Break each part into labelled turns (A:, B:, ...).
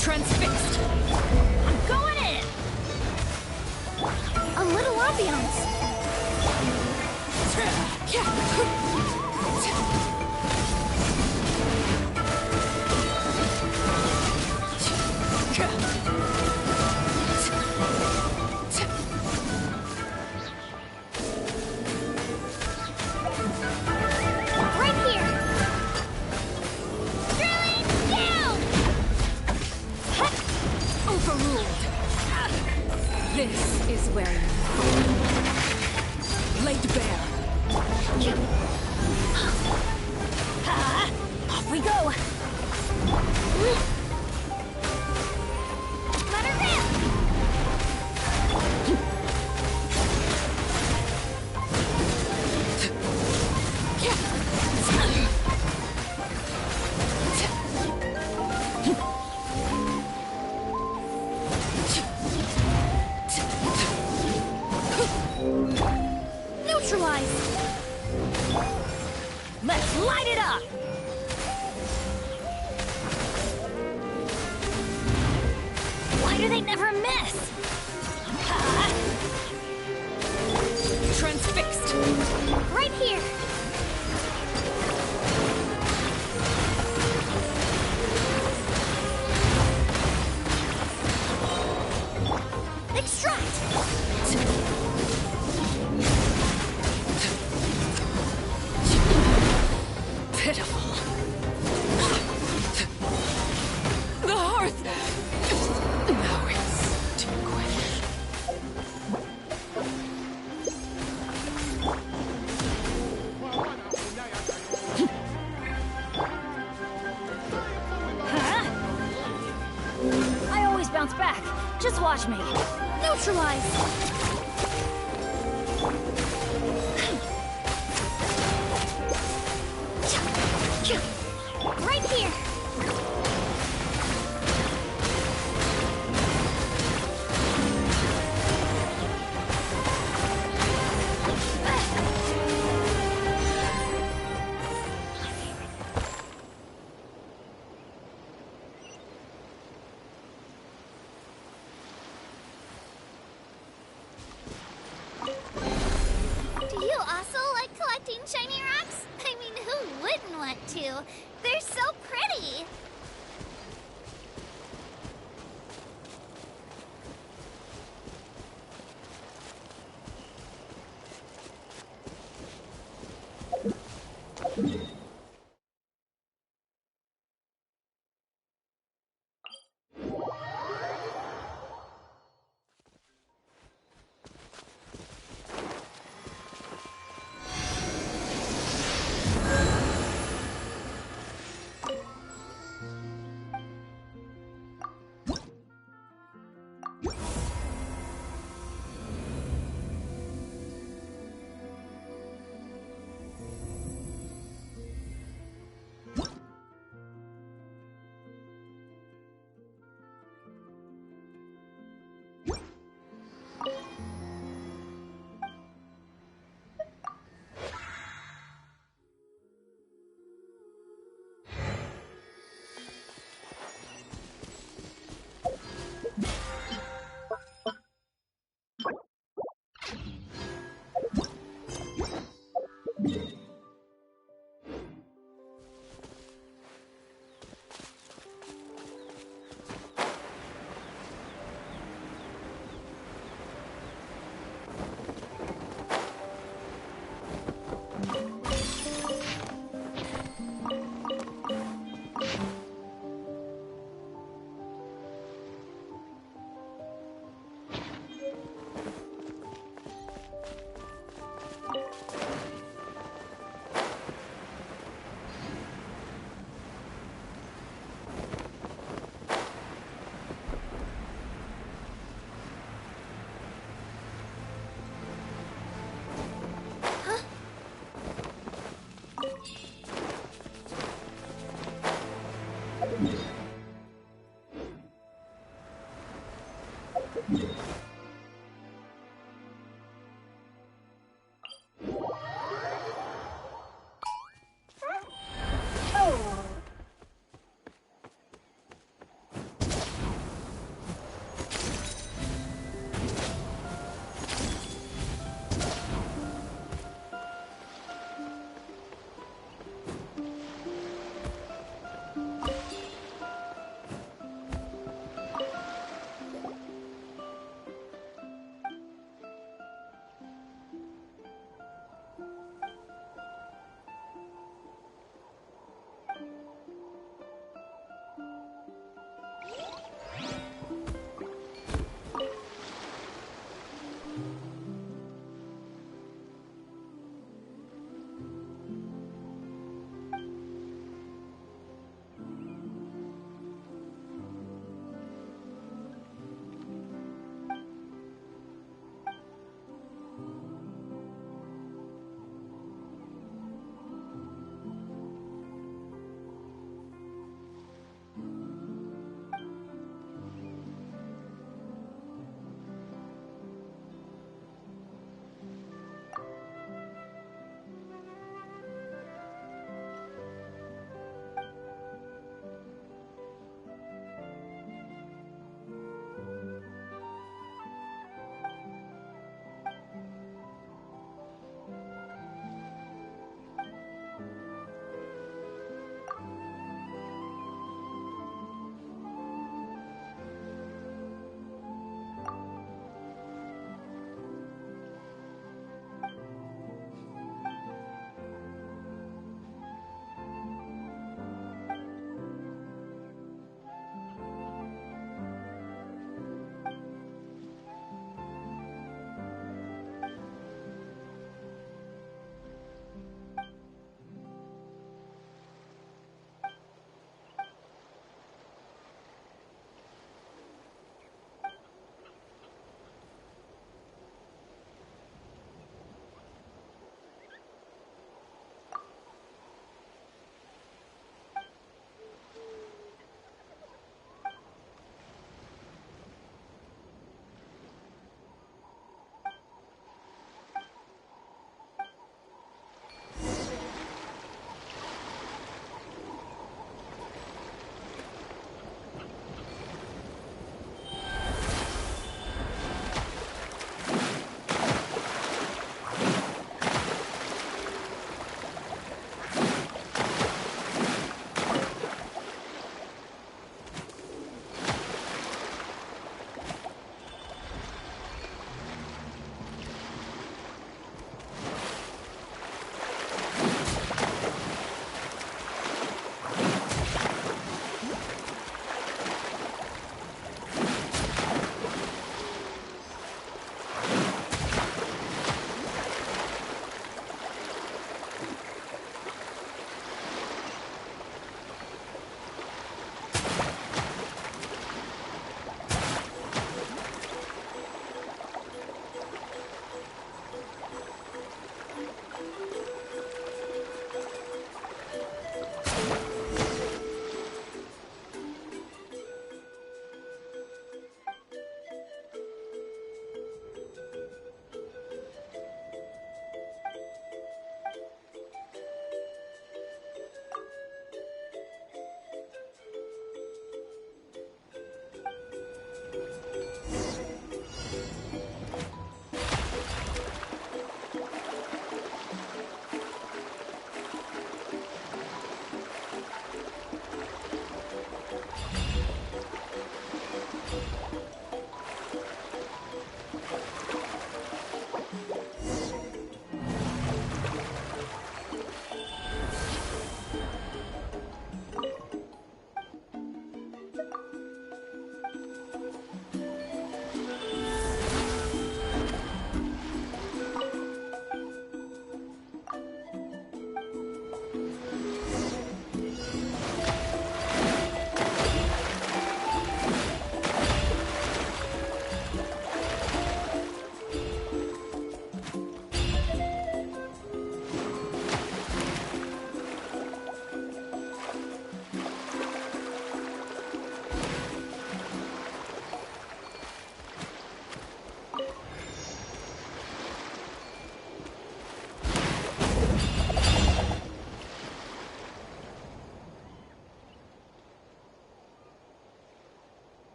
A: Transfixed. I'm going in. A little ambiance.
B: This is where you laid bare.
A: Off we go. Let her rip. Let's light it up! Why do they never miss?
B: Transfixed!
A: Right here! Extract!
B: Pitiful. The hearth! Now it's too quick.
A: Huh? I always bounce back. Just watch me. Neutralize! Right here!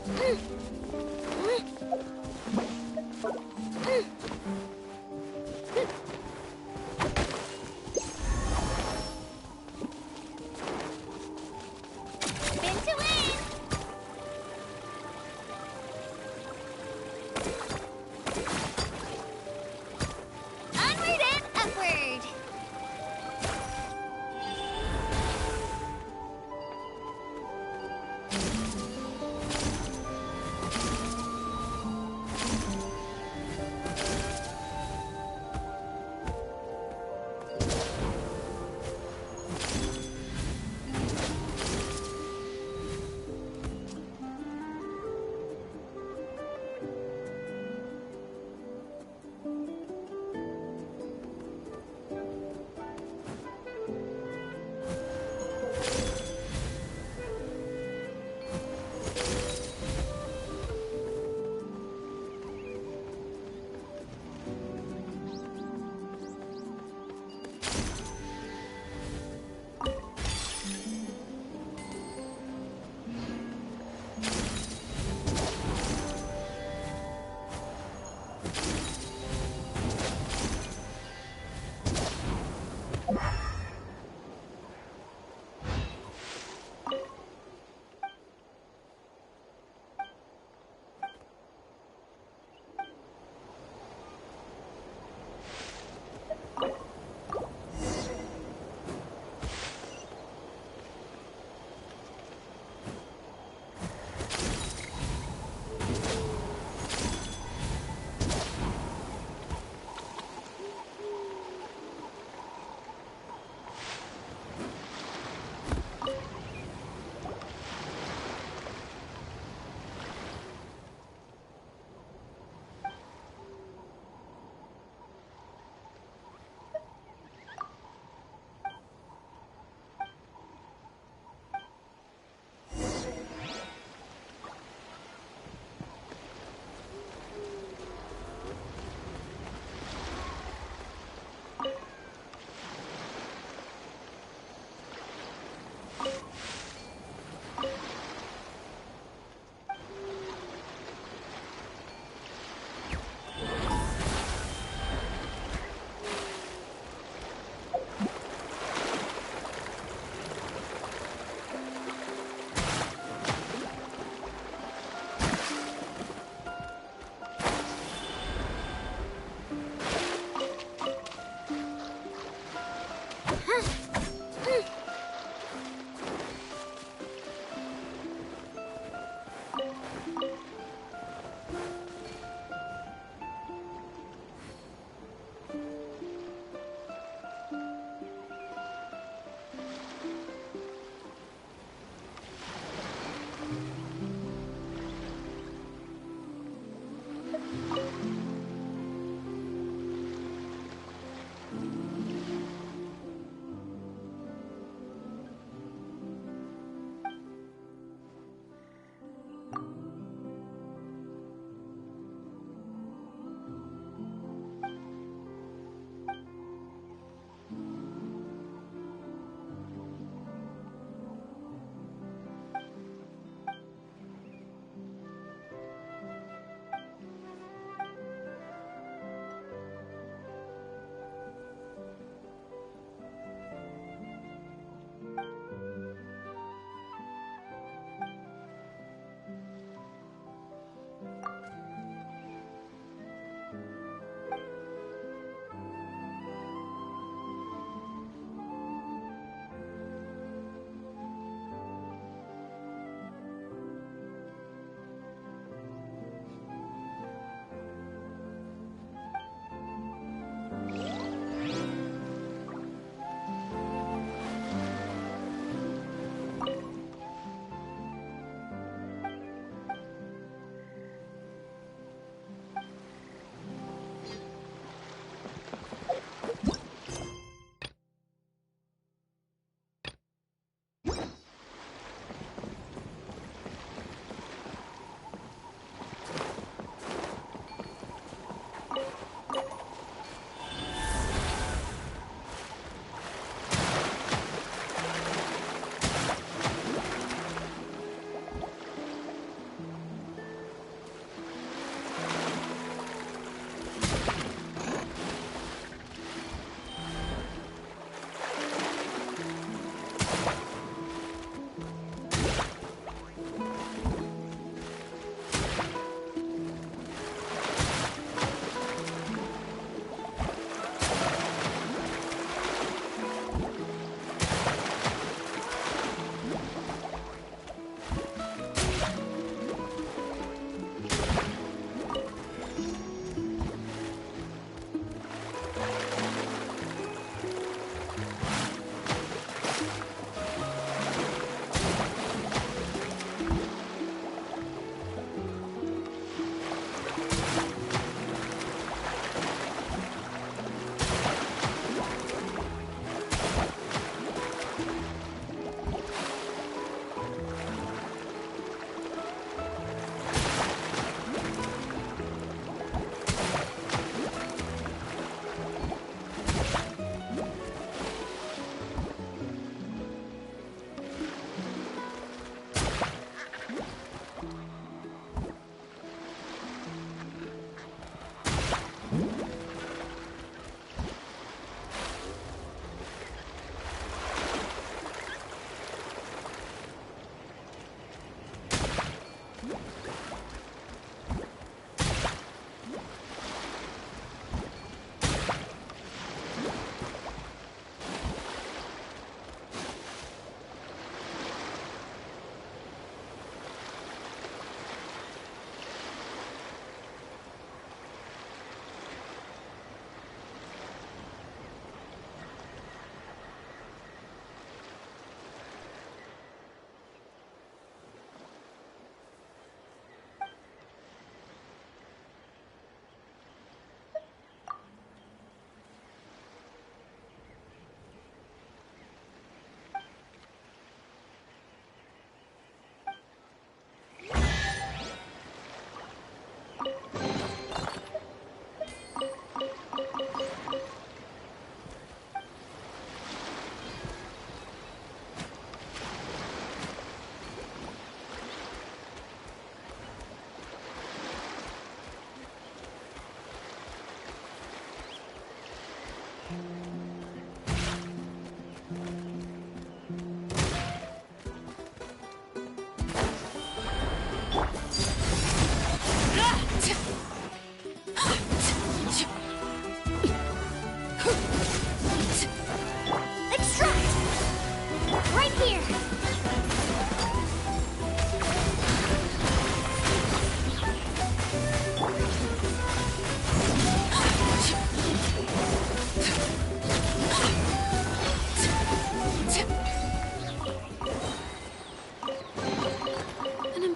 A: Spin to win! Onward and upward!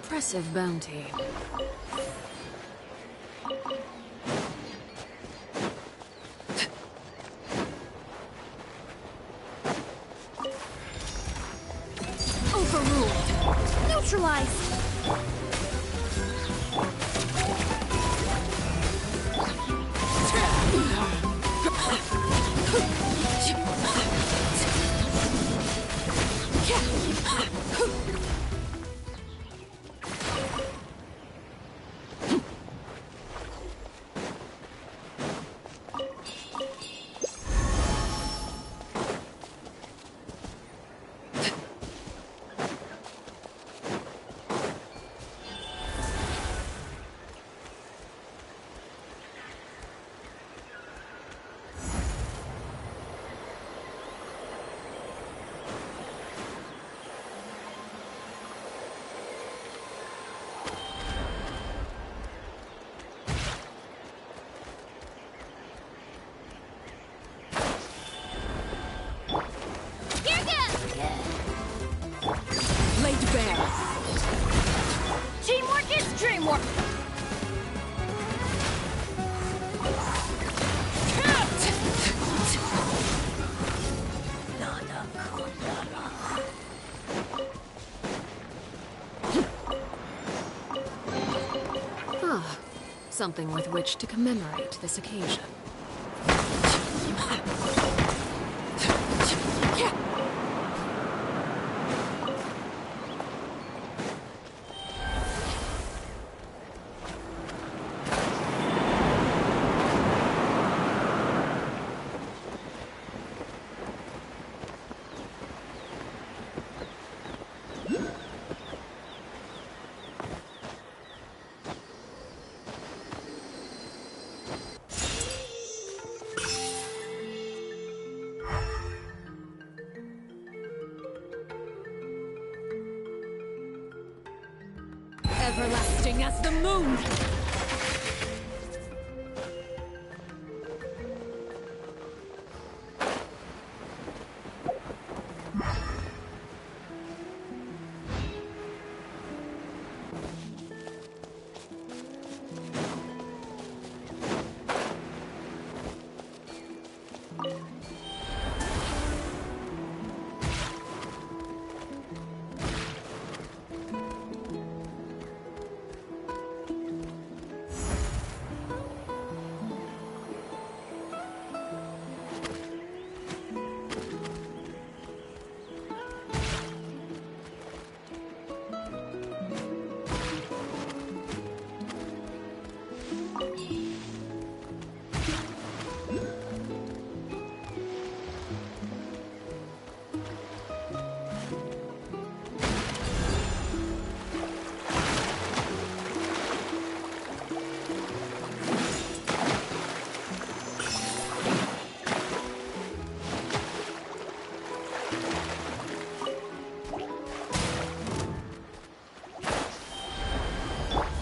B: Impressive bounty.
A: Overruled. Neutralized. Teamwork is dreamwork!
B: Ah, something with which to commemorate this occasion. Everlasting as the moon!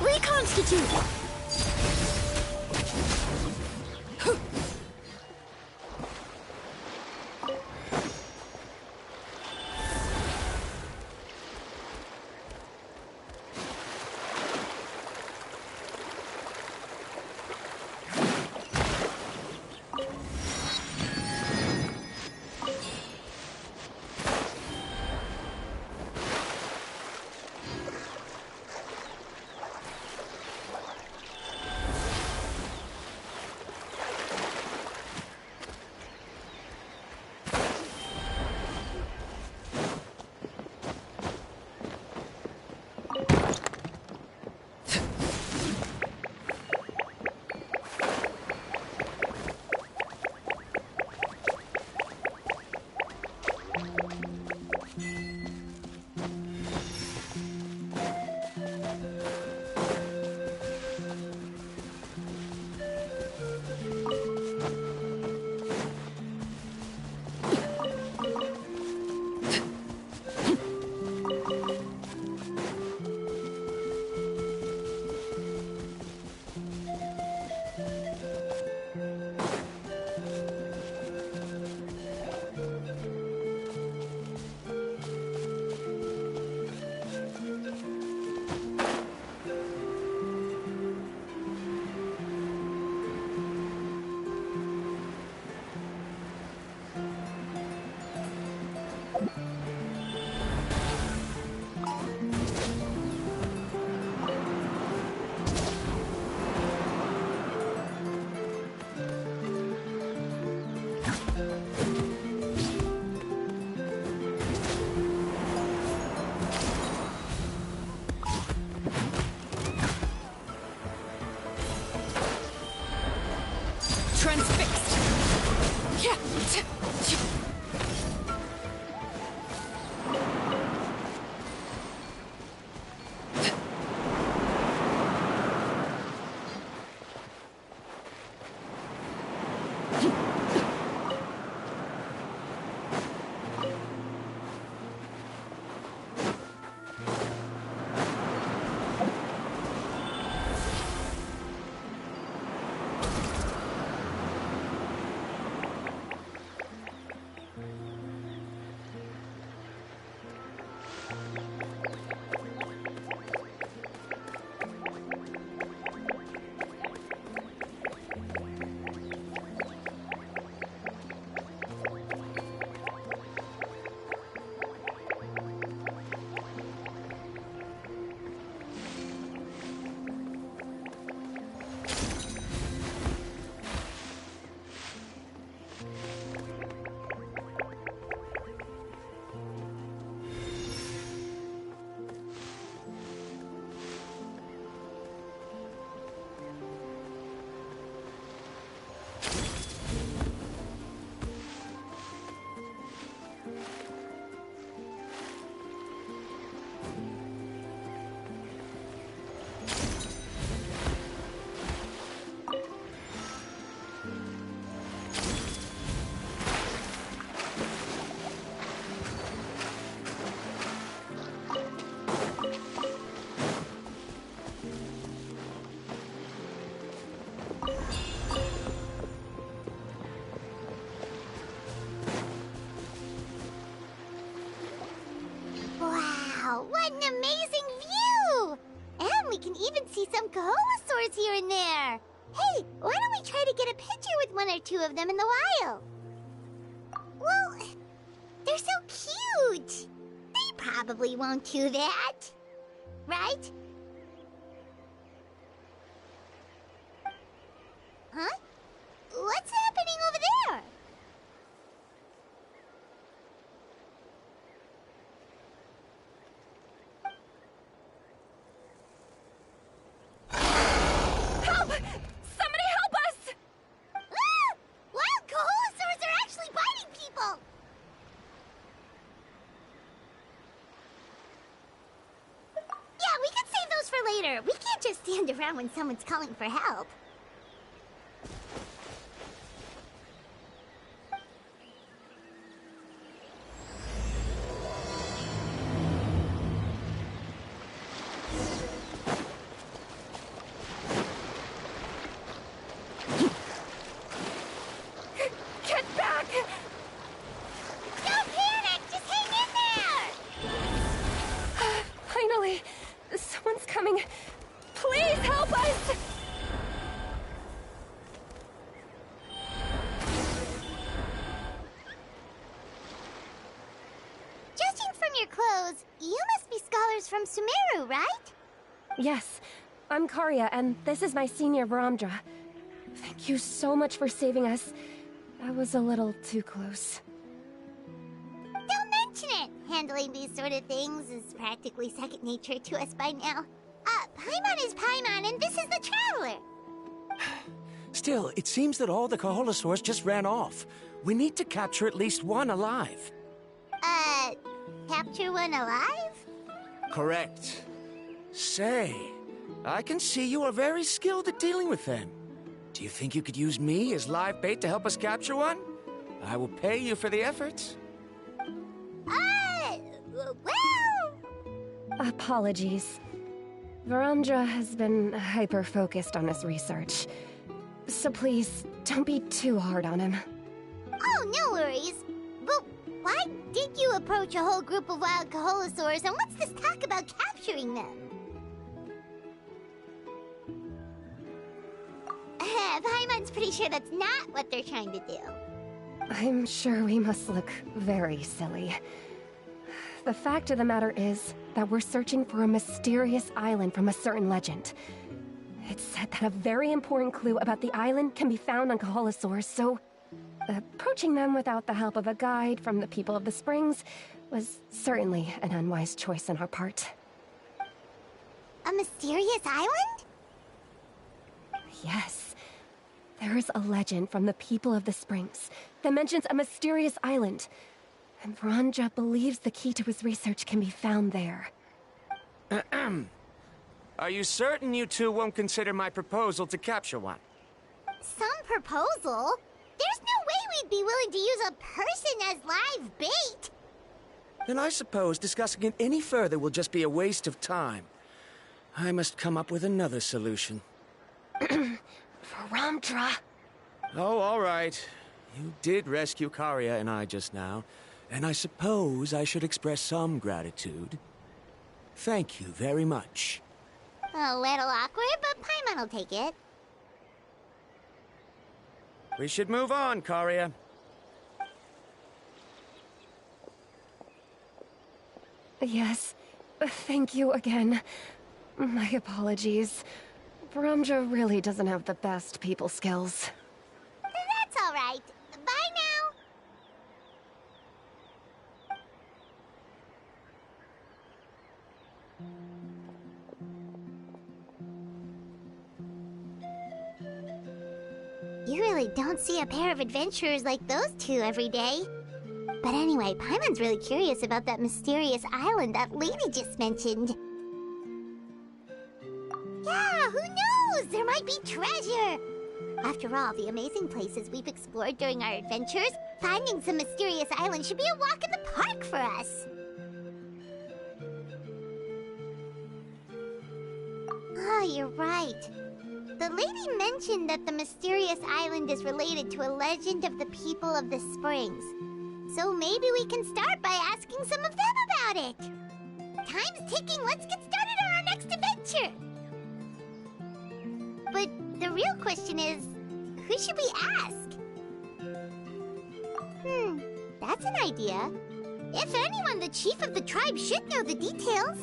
A: Reconstitute!
C: Kaholosaurs here and there. Hey, why don't we try to get a picture with one or two of them in the wild? Well, they're so cute. They probably won't do that. Right? Huh? What's happening over there?
B: Help! Somebody help us!
C: Ah! Wild Kaholosaurs are actually biting people! Yeah, we could save those for later. We can't just stand around when someone's calling for help.
B: Get back!
C: Don't panic! Just hang in there!
B: Finally, someone's coming. Please help us!
C: Judging from your clothes, you must be scholars from Sumeru, right?
B: Yes, I'm Karya, and this is my senior Varamdra. Thank you so much for saving us. That was a little too close.
C: Don't mention it! Handling these sort of things is practically second nature to us by now. Paimon is Paimon, and this is the Traveler!
D: Still, it seems that all the Kaholosaurs just ran off. We need to capture at least one alive.
C: Capture one alive?
D: Correct. Say, I can see you are very skilled at dealing with them. Do you think you could use me as live bait to help us capture one? I will pay you for the efforts.
C: Well...
B: Apologies. Varamdra has been hyper-focused on his research. So please, don't be too hard on him.
C: Oh, no worries. But why did you approach a whole group of wild Kaholosaurs, and what's this talk about capturing them? Paimon's pretty sure that's not what they're trying to do.
B: I'm sure we must look very silly. The fact of the matter is that we're searching for a mysterious island from a certain legend. It's said that a very important clue about the island can be found on Kaholosaurs, so approaching them without the help of a guide from the people of the Springs was certainly an unwise choice on our part.
C: A mysterious island?
B: Yes. There is a legend from the people of the Springs that mentions a mysterious island, and Varamdra believes the key to his research can be found there.
D: Are you certain you two won't consider my proposal to capture one?
C: Some proposal? There's no way we'd be willing to use a person as live bait!
D: Then I suppose discussing it any further will just be a waste of time. I must come up with another solution.
B: Varamdra!
D: Oh, all right. You did rescue Karya and I just now, and I suppose I should express some gratitude. Thank you very much.
C: A little awkward, but Paimon will take it.
D: We should move on, Karya.
B: Yes, thank you again. My apologies. Varamdra really doesn't have the best people skills.
C: That's all right. Bye now. You really don't see a pair of adventurers like those two every day. But anyway, Paimon's really curious about that mysterious island that lady just mentioned. Yeah, who knows? There might be treasure! After all, the amazing places we've explored during our adventures, finding some mysterious island should be a walk in the park for us. Oh, you're right. The lady mentioned that the mysterious island is related to a legend of the people of the Springs. So maybe we can start by asking some of them about it. Time's ticking. Let's get started on our next adventure. The real question is, who should we ask? That's an idea. If anyone, the chief of the tribe should know the details.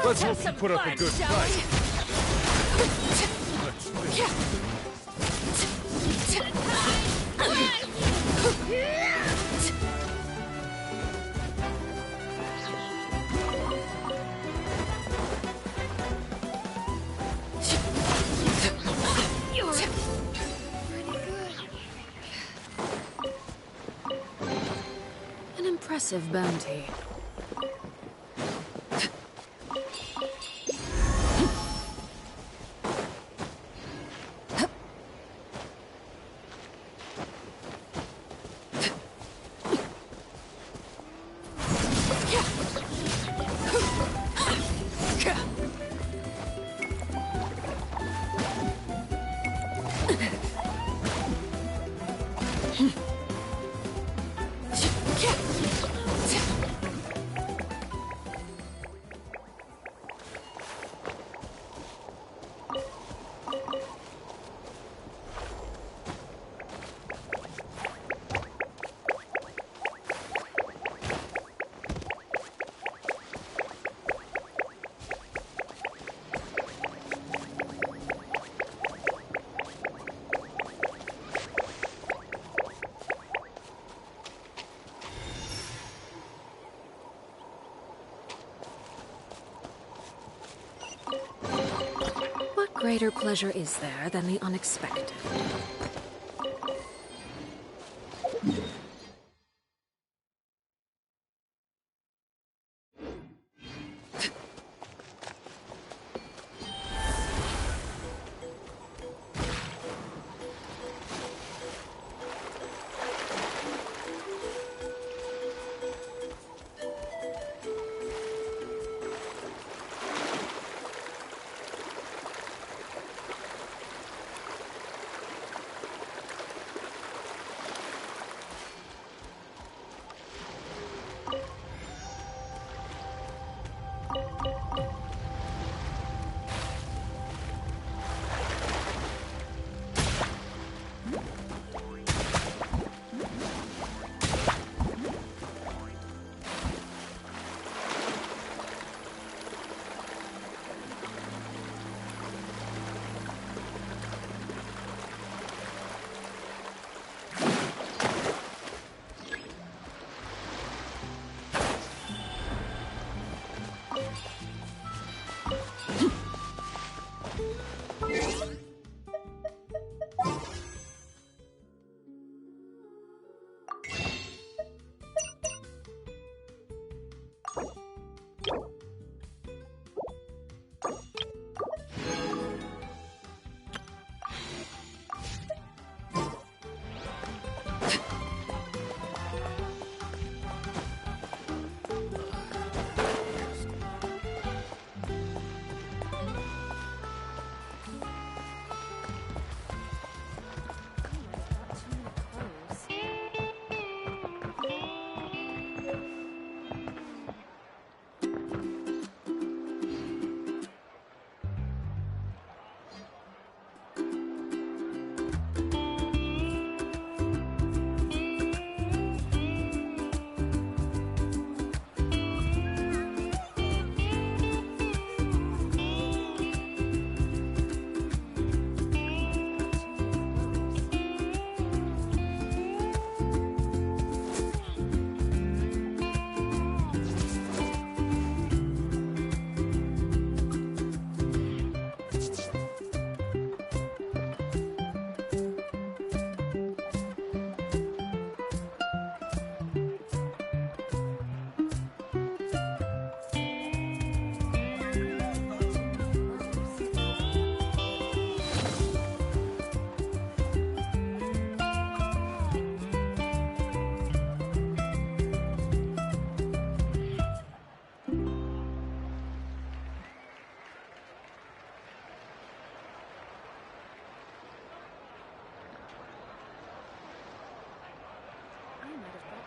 E: Let's hope you put up a good fight.
A: An impressive bounty. What greater pleasure is there than the unexpected?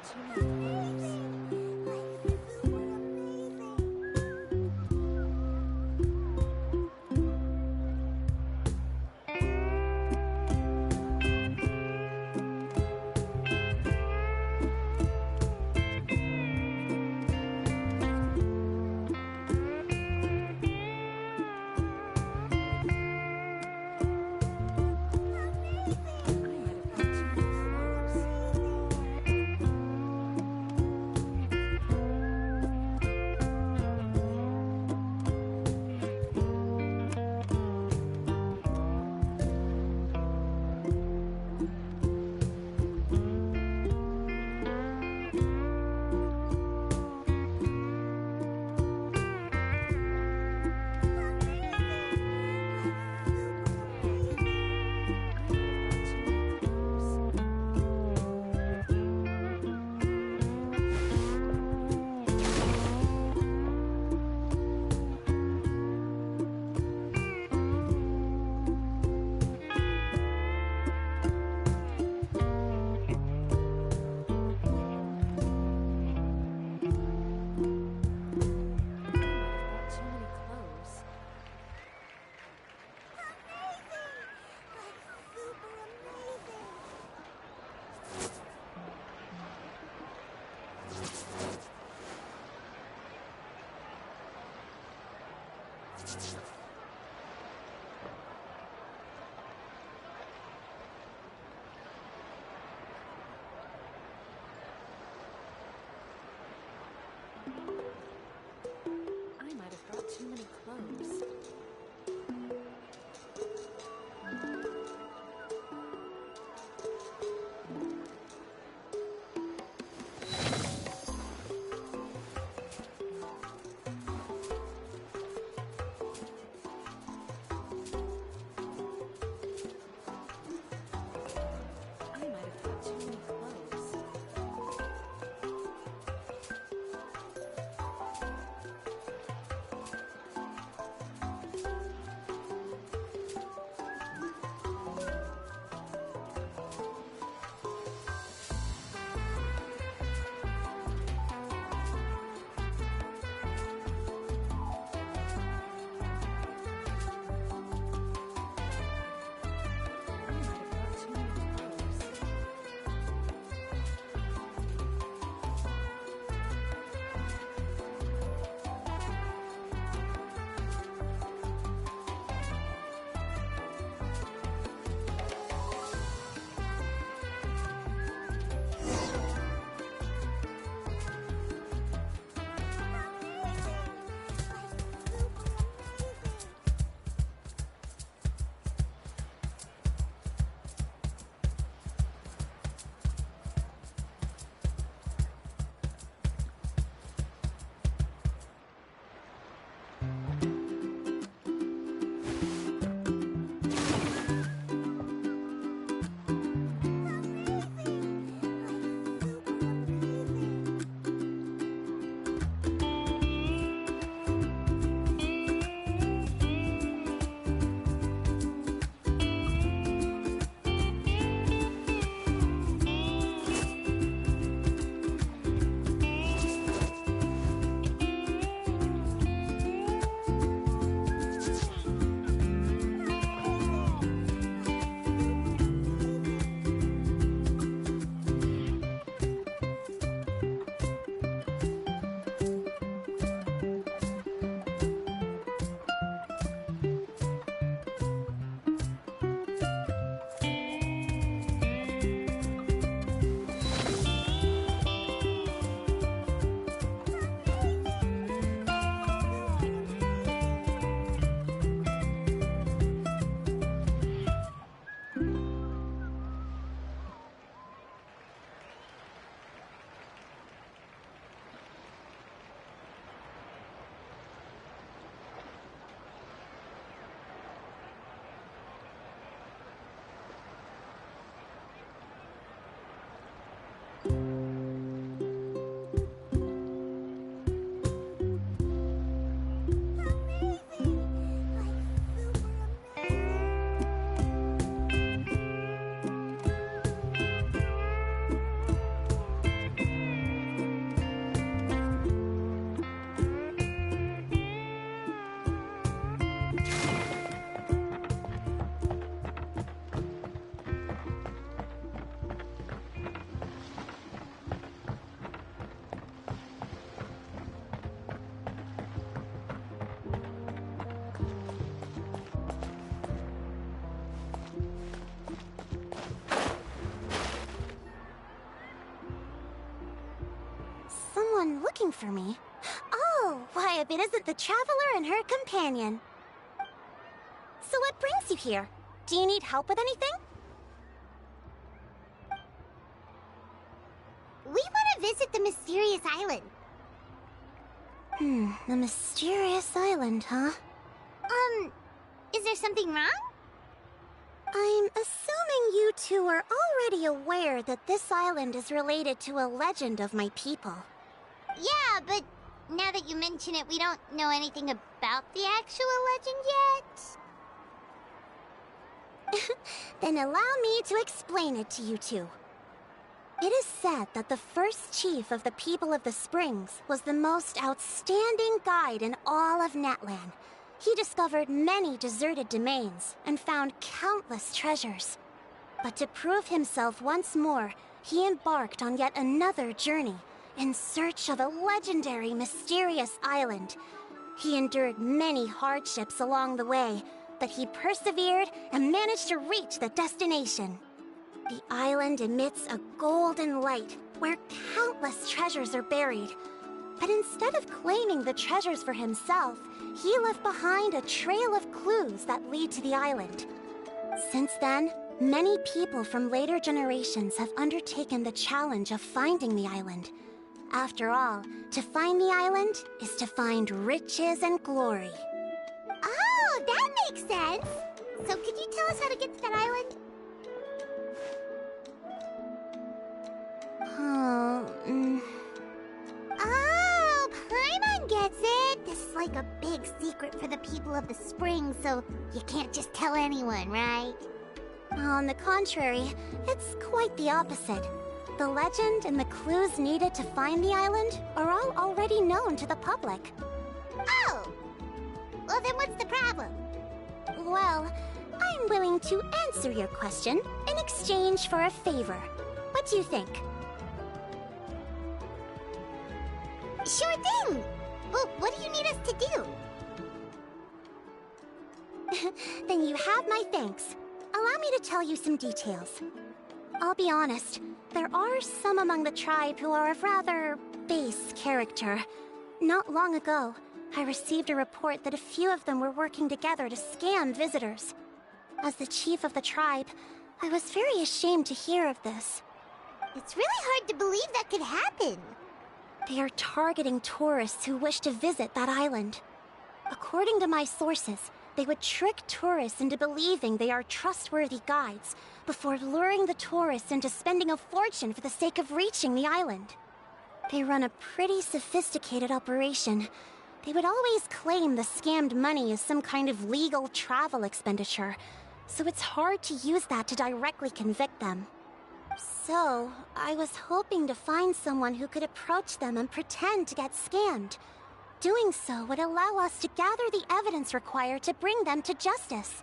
B: I might have brought too many clothes.
C: anyone looking for me? Oh, why, if it isn't the Traveler and her companion. So what brings you here? Do you need help with anything? We want to visit the mysterious island. The mysterious island, huh? Is there something wrong? I'm assuming you two are already aware that this island is related to a legend of my people. Yeah, but now that you mention it, we don't know anything about the actual legend yet. Then allow me to explain it to you two. It is said that the first chief of the people of the Springs was the most outstanding guide in all of Netland. He discovered many deserted domains and found countless treasures. But to prove himself once more, he embarked on yet another journey in search of a legendary, mysterious island. He endured many hardships along the way, but he persevered and managed to reach the destination. The island emits a golden light where countless treasures are buried. But instead of claiming the treasures for himself, he left behind a trail of clues that lead to the island. Since then, many people from later generations have undertaken the challenge of finding the island. After all, to find the island is to find riches and glory. Oh, that makes sense! So could you tell us how to get to that island? Oh, Paimon gets it! This is like a big secret for the people of the Spring, so you can't just tell anyone, right? On the contrary, it's quite the opposite. The legend and the clues needed to find the island are all already known to the public. Oh! Well, then what's the problem? Well, I'm willing to answer your question in exchange for a favor. What do you think? Sure thing! Well, what do you need us to do? Then you have my thanks. Allow me to tell you some details. I'll be honest, there are some among the tribe who are of rather base character. Not long ago, I received a report that a few of them were working together to scam visitors. As the chief of the tribe, I was very ashamed to hear of this. It's really hard to believe that could happen. They are targeting tourists who wish to visit that island. According to my sources, they would trick tourists into believing they are trustworthy guides before luring the tourists into spending a fortune for the sake of reaching the island. They run a pretty sophisticated operation. They would always claim the scammed money is some kind of legal travel expenditure, so it's hard to use that to directly convict them. So, I was hoping to find someone who could approach them and pretend to get scammed. Doing so would allow us to gather the evidence required to bring them to justice.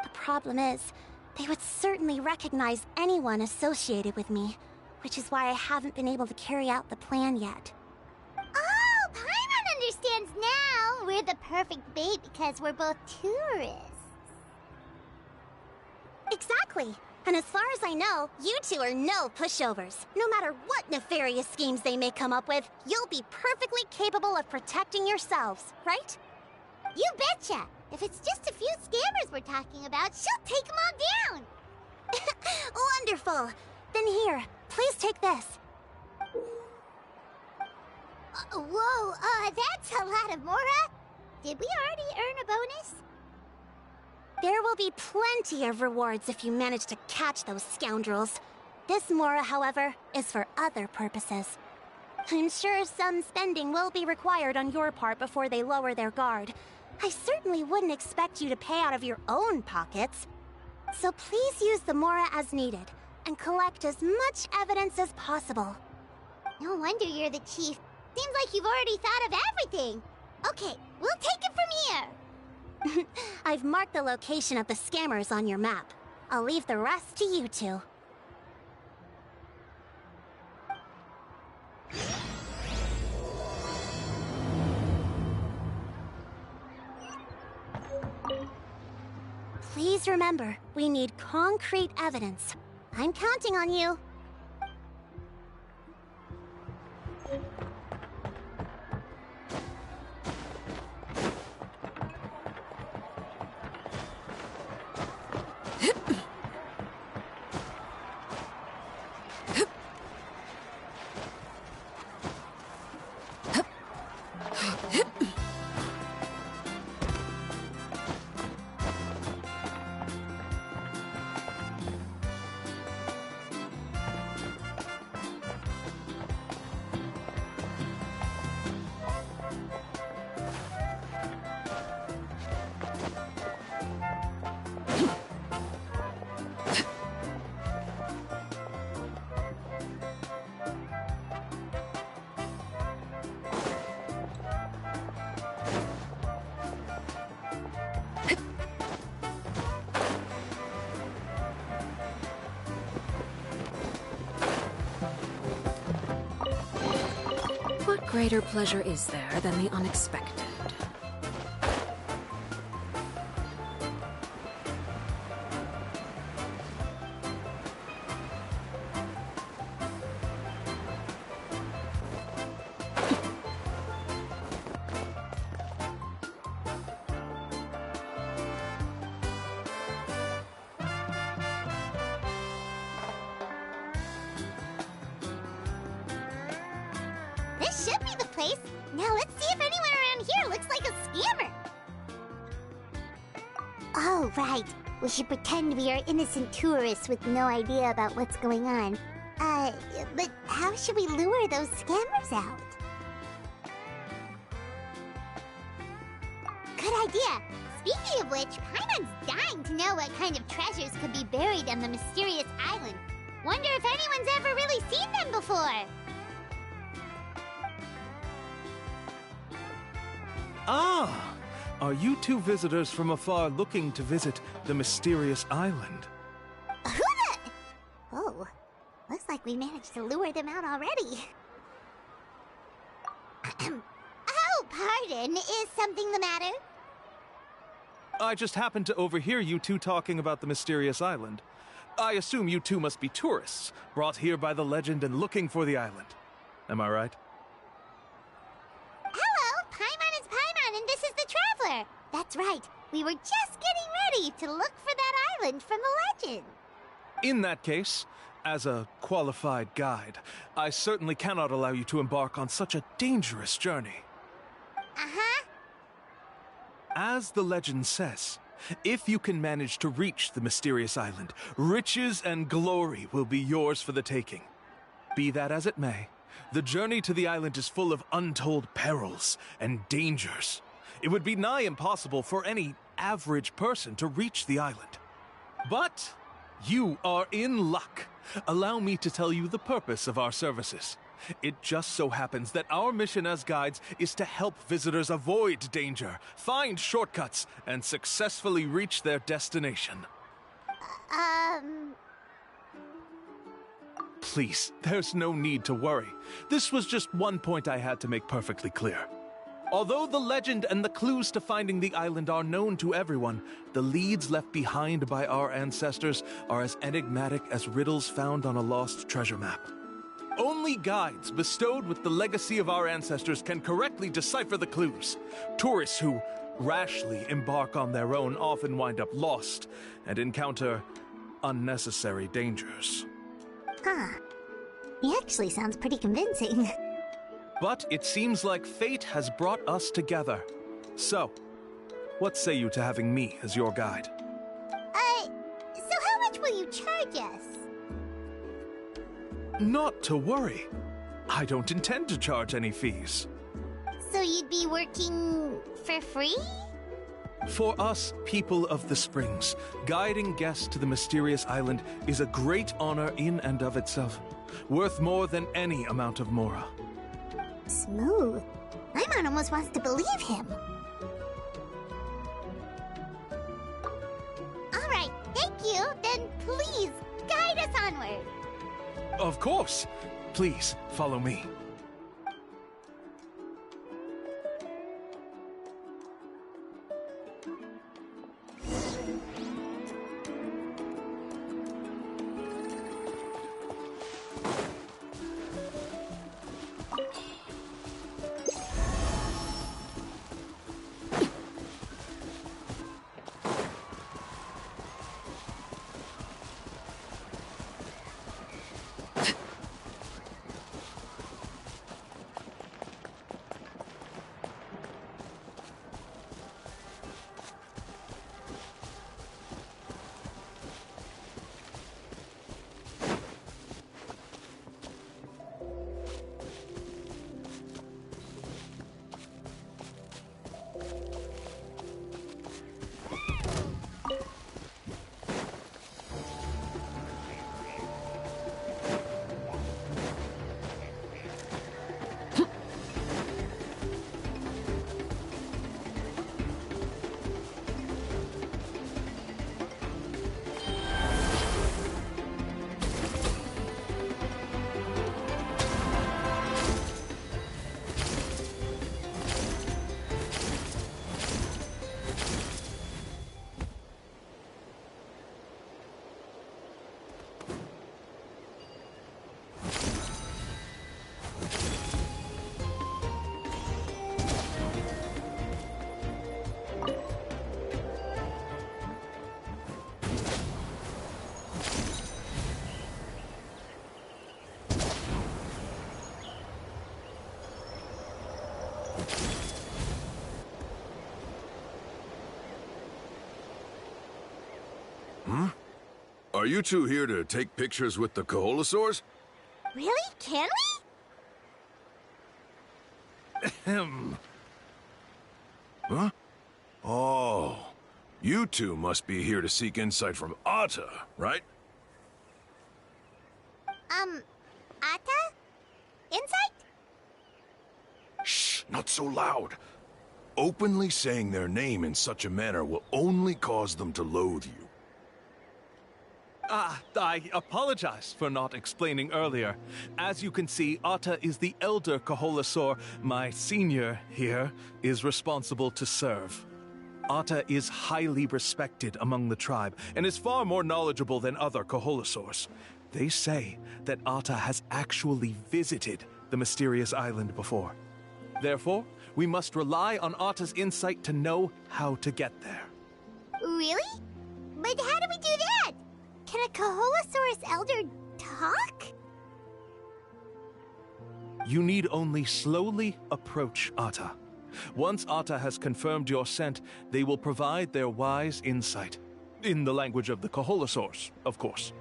C: The problem is, they would certainly recognize anyone associated with me, which is why I haven't been able to carry out the plan yet. Oh, Paimon understands now! We're the perfect bait because we're both tourists. Exactly! And as far as I know, you two are no pushovers. No matter what nefarious schemes they may come up with, you'll be perfectly capable of protecting yourselves, right? You betcha! If it's just a few scammers we're talking about, she'll take them all down! Wonderful! Then here, please take this. Whoa, that's a lot of Mora! Did we already earn a bonus? There will be plenty of rewards if you manage to catch those scoundrels. This Mora, however, is for other purposes. I'm sure some spending will be required on your part before they lower their guard. I certainly wouldn't expect you to pay out of your own pockets. So please use the Mora as needed, and collect as much evidence as possible. No wonder you're the chief. Seems like you've already thought of everything. Okay, we'll take it from here. I've marked the location of the scammers on your map. I'll leave the rest to you two. Please remember, we need concrete evidence. I'm counting on you.
F: greater pleasure is there than the unexpected?
C: This should be the place. Now let's see if anyone around here looks like a scammer. Oh, right. We should pretend we are innocent tourists with no idea about what's going on. But how should we lure those scammers out? Good idea. Speaking of which, Paimon's dying to know what kind of treasures could be buried on the mysterious island. Wonder if anyone's ever really seen them before.
G: Ah! Are you two visitors from afar looking to visit the mysterious island?
C: Who the... Oh, looks like we managed to lure them out already. Oh, pardon. Is something the matter?
G: I just happened to overhear you two talking about the mysterious island. I assume you two must be tourists, brought here by the legend and looking for the island. Am I right?
C: Hello, Paimon is Paimon, and this is the Traveler. That's right. We were just getting ready to look for that island from the legend.
G: In that case, as a qualified guide, I certainly cannot allow you to embark on such a dangerous journey.
C: Uh-huh.
G: As the legend says, if you can manage to reach the mysterious island, riches and glory will be yours for the taking. Be that as it may, the journey to the island is full of untold perils and dangers. It would be nigh impossible for any average person to reach the island. But you are in luck. Allow me to tell you the purpose of our services. It just so happens that our mission as guides is to help visitors avoid danger, find shortcuts, and successfully reach their destination. Please, there's no need to worry. This was just one point I had to make perfectly clear. Although the legend and the clues to finding the island are known to everyone, the leads left behind by our ancestors are as enigmatic as riddles found on a lost treasure map. Only guides bestowed with the legacy of our ancestors can correctly decipher the clues. Tourists who rashly embark on their own often wind up lost and encounter unnecessary dangers.
C: Huh. He actually sounds pretty convincing.
G: But it seems like fate has brought us together. So, what say you to having me as your guide?
C: So how much will you charge us?
G: Not to worry. I don't intend to charge any fees.
C: So you'd be working for free?
G: For us, people of the Springs, guiding guests to the mysterious island is a great honor in and of itself, worth more than any amount of mora.
C: Smooth. Paimon almost wants to believe him. All right, thank you. Then please, guide us onward.
G: Of course. Please, follow me.
H: Are you two here to take pictures with the Koholosaurs?
C: Really? Can we?
H: Huh? Oh, you two must be here to seek insight from Atta, right?
C: Atta? Insight?
H: Shh, not so loud. Openly saying their name in such a manner will only cause them to loathe you.
G: I apologize for not explaining earlier. As you can see, Atta is the elder Koholosaur. My senior here is responsible to serve. Atta is highly respected among the tribe and is far more knowledgeable than other Koholosaurs. They say that Atta has actually visited the mysterious island before. Therefore, we must rely on Atta's insight to know how to get there.
C: Really? But how do we do that? Can a Koholosaurus elder talk?
G: You need only slowly approach Atta. Once Atta has confirmed your scent, they will provide their wise insight. In the language of the Koholosaurs, of course.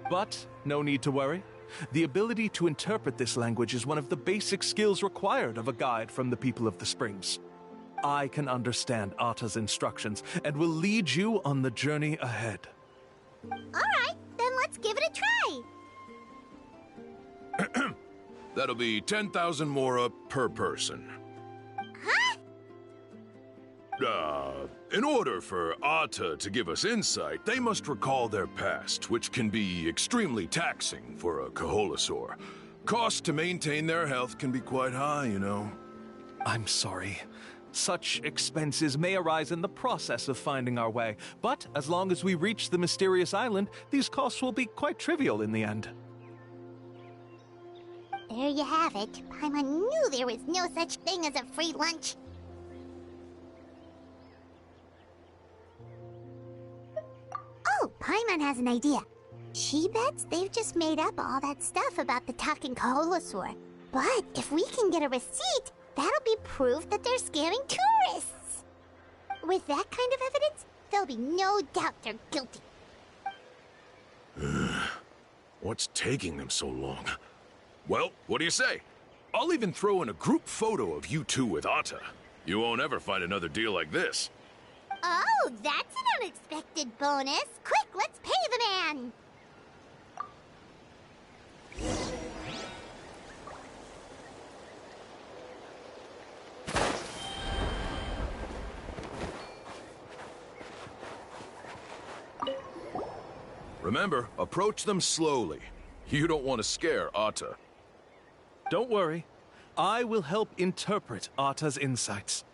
G: But no need to worry. The ability to interpret this language is one of the basic skills required of a guide from the people of the Springs. I can understand Atta's instructions and will lead you on the journey ahead.
C: Alright, then let's give it a try.
H: That'll be 10,000 mora per person.
C: Huh?
H: In order for Atta to give us insight, they must recall their past, which can be extremely taxing for a Koholosaur. Costs to maintain their health can be quite high, you know.
G: I'm sorry. Such expenses may arise in the process of finding our way, but as long as we reach the mysterious island, these costs will be quite trivial in the end.
C: There you have it. Paimon knew there was no such thing as a free lunch. Oh, Paimon has an idea. She bets they've just made up all that stuff about the talking Koholosaur. But if we can get a receipt, that'll be proof that they're scamming tourists. With that kind of evidence, there'll be no doubt they're guilty.
H: What's taking them so long? Well, what do you say? I'll even throw in a group photo of you two with Atta. You won't ever find another deal like this.
C: Oh, that's an unexpected bonus. Quick, let's pay the man.
H: Remember, approach them slowly. You don't want to scare Atta.
G: Don't worry. I will help interpret Atta's insights.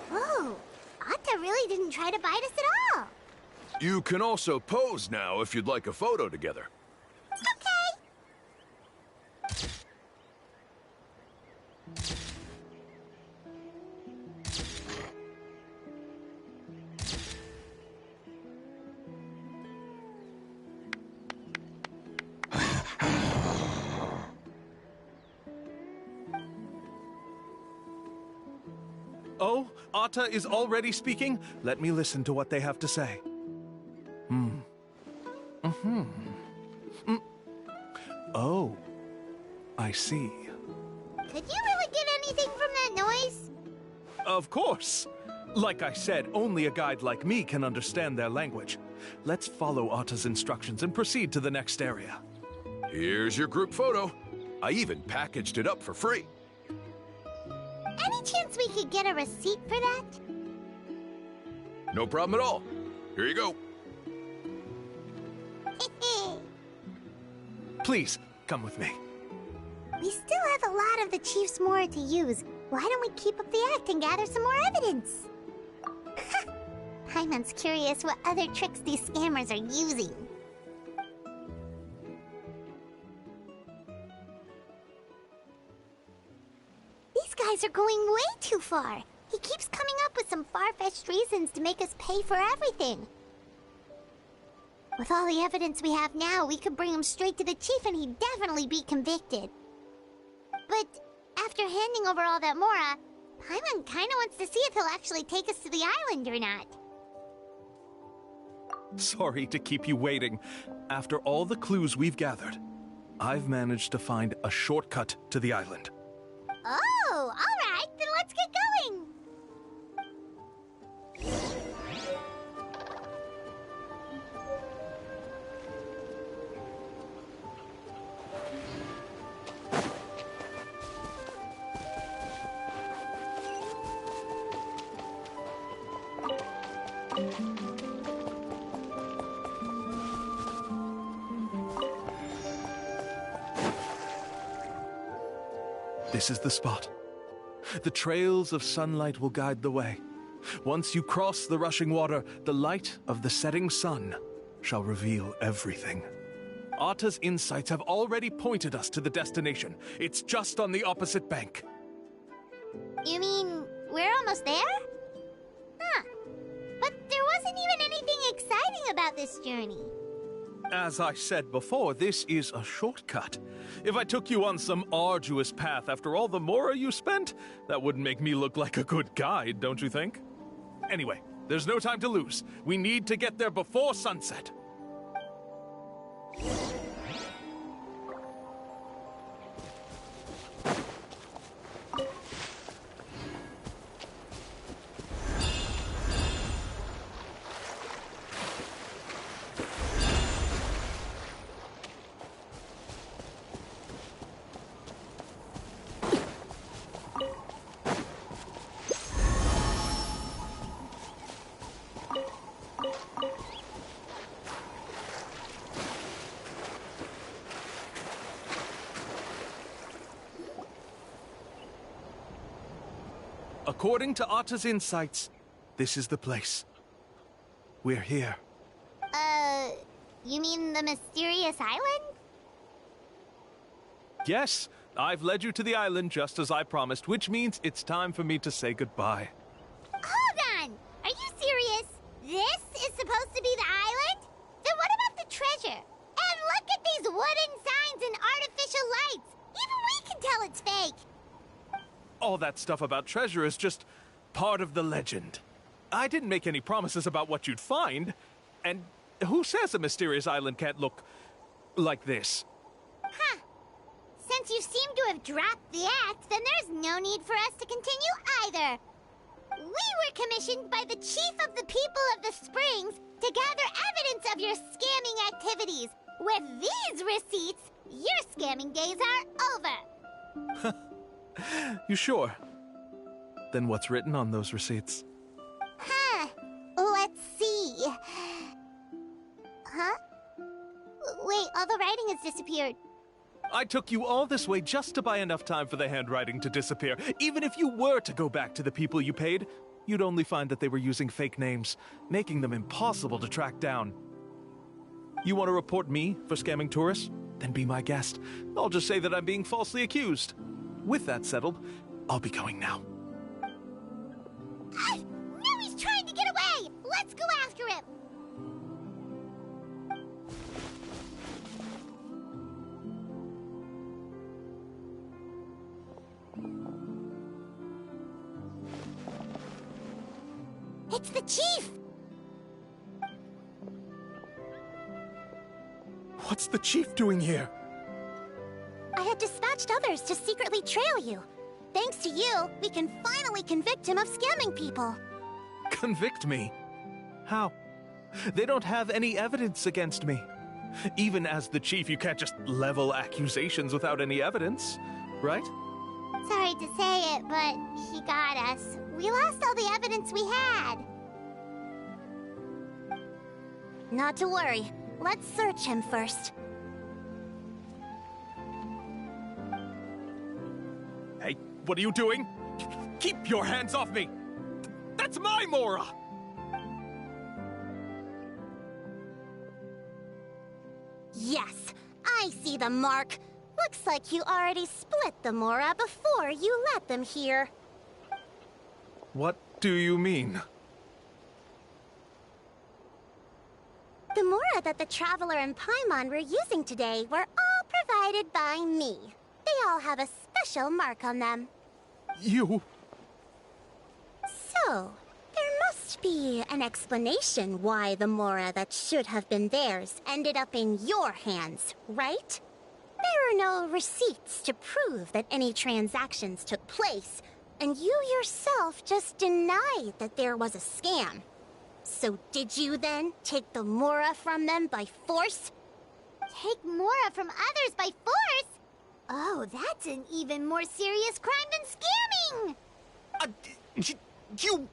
C: Whoa, Atta really didn't try to bite us at all.
H: You can also pose now if you'd like a photo together.
C: Okay.
G: Oh, Atta is already speaking? Let me listen to what they have to say. Oh, I see.
C: Could you really get anything from that noise?
G: Of course. Like I said, only a guide like me can understand their language. Let's follow Atta's instructions and proceed to the next area.
H: Here's your group photo. I even packaged it up for free.
C: Any chance we could get a receipt for that?
H: No problem at all. Here you go.
G: Please, come with me.
C: We still have a lot of the Chief's Mora to use. Why don't we keep up the act and gather some more evidence? Paimon's curious what other tricks these scammers are using. guys are going way too far. He keeps coming up with some far-fetched reasons to make us pay for everything. With all the evidence we have now, we could bring him straight to the chief and he'd definitely be convicted. But after handing over all that Mora, Paimon kinda wants to see if he'll actually take us to the island or not.
G: Sorry to keep you waiting. After all the clues we've gathered, I've managed to find a shortcut to the island.
C: Oh, alright, then let's get going!
G: This is the spot. The trails of sunlight will guide the way. Once you cross the rushing water, the light of the setting sun shall reveal everything. Atta's insights have already pointed us to the destination. It's just on the opposite bank.
C: You mean, we're almost there? Huh. But there wasn't even anything exciting about this journey.
G: As I said before, this is a shortcut. If I took you on some arduous path after all the Mora you spent, that wouldn't make me look like a good guide, don't you think? Anyway, there's no time to lose. We need to get there before sunset. According to Atta's insights, this is the place. We're here.
C: You mean the mysterious island?
G: Yes, I've led you to the island just as I promised, which means it's time for me to say goodbye.
C: Hold on! Are you serious? This is supposed to be the island? Then what about the treasure? And look at these wooden signs and artificial lights! Even we can tell it's fake!
G: All that stuff about treasure is just part of the legend. I didn't make any promises about what you'd find, and who says a mysterious island can't look like this?
C: Huh. Since you seem to have dropped the act, then there's no need for us to continue either. We were commissioned by the chief of the people of the Springs to gather evidence of your scamming activities. With these receipts, your scamming days are over.
G: You sure? Then what's written on those receipts?
C: Huh. Let's see. Huh? Wait, all the writing has disappeared.
G: I took you all this way just to buy enough time for the handwriting to disappear. Even if you were to go back to the people you paid, you'd only find that they were using fake names, making them impossible to track down. You want to report me for scamming tourists? Then be my guest. I'll just say that I'm being falsely accused. With that settled, I'll be going now.
C: Now he's trying to get away! Let's go after him! It's the chief!
G: What's the chief doing here?
C: I had dispatched others to secretly trail you. Thanks to you, we can finally convict him of scamming people.
G: Convict me? How? They don't have any evidence against me. Even as the chief, you can't just level accusations without any evidence, right?
C: Sorry to say it, but he got us. We lost all the evidence we had. Not to worry. Let's search him first.
G: Hey, what are you doing? Keep your hands off me! That's my Mora!
C: Yes, I see the mark. Looks like you already split the Mora before you let them here.
G: What do you mean?
C: The Mora that the Traveler and Paimon were using today were all provided by me. They all have a special mark on them.
G: You...
C: So, there must be an explanation why the Mora that should have been theirs ended up in your hands, right? There are no receipts to prove that any transactions took place, and you yourself just denied that there was a scam. So did you then take the Mora from them by force?
I: Take Mora from others by force? Oh, that's an even more serious crime than scamming!
G: You...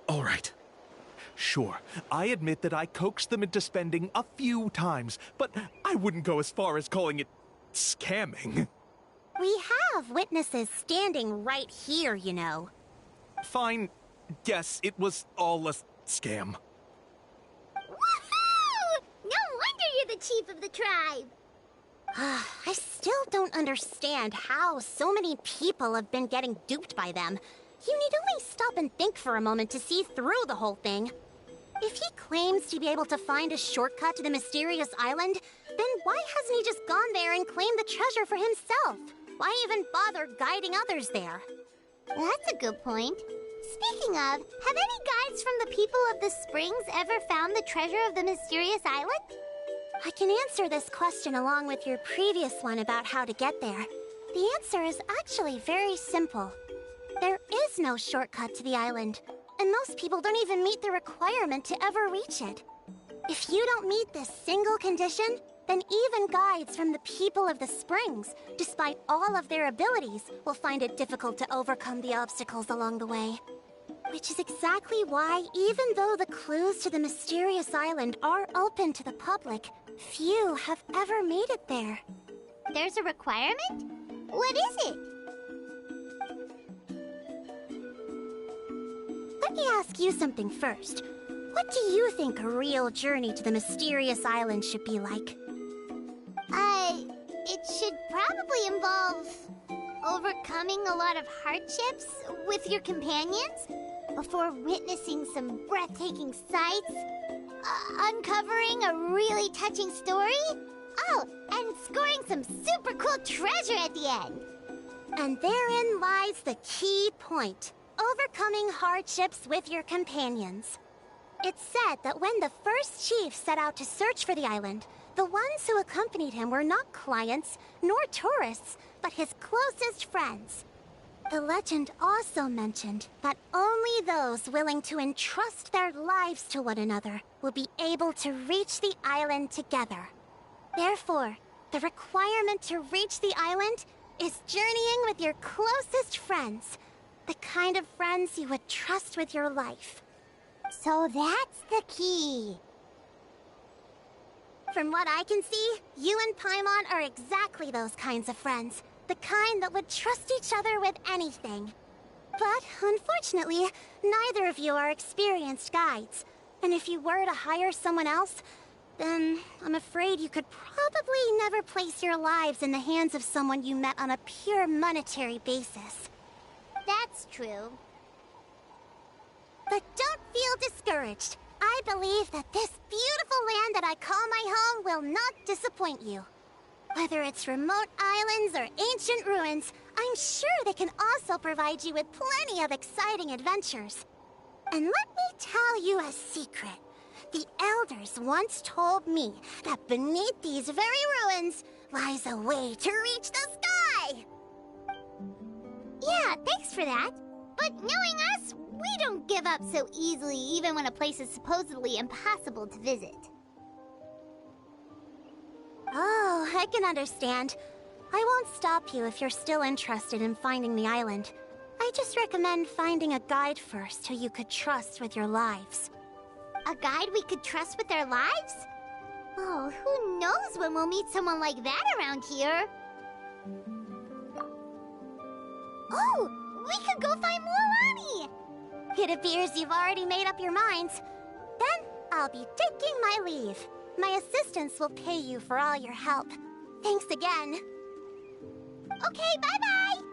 G: All right. Sure, I admit that I coaxed them into spending a few times, but I wouldn't go as far as calling it scamming.
C: We have witnesses standing right here, you know.
G: Fine. Yes, it was all a scam.
I: Woohoo! No wonder you're the chief of the tribe!
C: I still don't understand how so many people have been getting duped by them. You need only stop and think for a moment to see through the whole thing. If he claims to be able to find a shortcut to the mysterious island, then why hasn't he just gone there and claimed the treasure for himself? Why even bother guiding others there?
I: That's a good point. Speaking of, have any guides from the people of the Springs ever found the treasure of the mysterious island?
C: I can answer this question along with your previous one about how to get there. The answer is actually very simple. There is no shortcut to the island, and most people don't even meet the requirement to ever reach it. If you don't meet this single condition, then even guides from the people of the Springs, despite all of their abilities, will find it difficult to overcome the obstacles along the way. Which is exactly why, even though the clues to the mysterious island are open to the public, few have ever made it there.
I: There's a requirement? What is it?
C: Let me ask you something first. What do you think a real journey to the mysterious island should be like?
I: It should probably involve overcoming a lot of hardships with your companions before witnessing some breathtaking sights, uncovering a really touching story, oh, and scoring some super cool treasure at the end.
C: And therein lies the key point. Overcoming hardships with your companions. It's said that when the first chief set out to search for the island, the ones who accompanied him were not clients, nor tourists, but his closest friends. The legend also mentioned that only those willing to entrust their lives to one another will be able to reach the island together. Therefore, the requirement to reach the island is journeying with your closest friends, the kind of friends you would trust with your life.
I: So that's the key.
C: From what I can see, you and Paimon are exactly those kinds of friends. The kind that would trust each other with anything. But, unfortunately, neither of you are experienced guides. And if you were to hire someone else, then I'm afraid you could probably never place your lives in the hands of someone you met on a pure monetary basis.
I: That's true.
C: But don't feel discouraged. I believe that this beautiful land that I call my home will not disappoint you. Whether it's remote islands or ancient ruins, I'm sure they can also provide you with plenty of exciting adventures. And let me tell you a secret. The elders once told me that beneath these very ruins lies a way to reach the sky!
I: Yeah, thanks for that. But knowing us, we don't give up so easily even when a place is supposedly impossible to visit.
C: Oh, I can understand. I won't stop you if you're still interested in finding the island. I just recommend finding a guide first who you could trust with your lives.
I: A guide we could trust with our lives? Oh, who knows when we'll meet someone like that around here? Oh, we could go find Mualani!
C: It appears you've already made up your minds. Then, I'll be taking my leave. My assistants will pay you for all your help. Thanks again. Okay, bye-bye!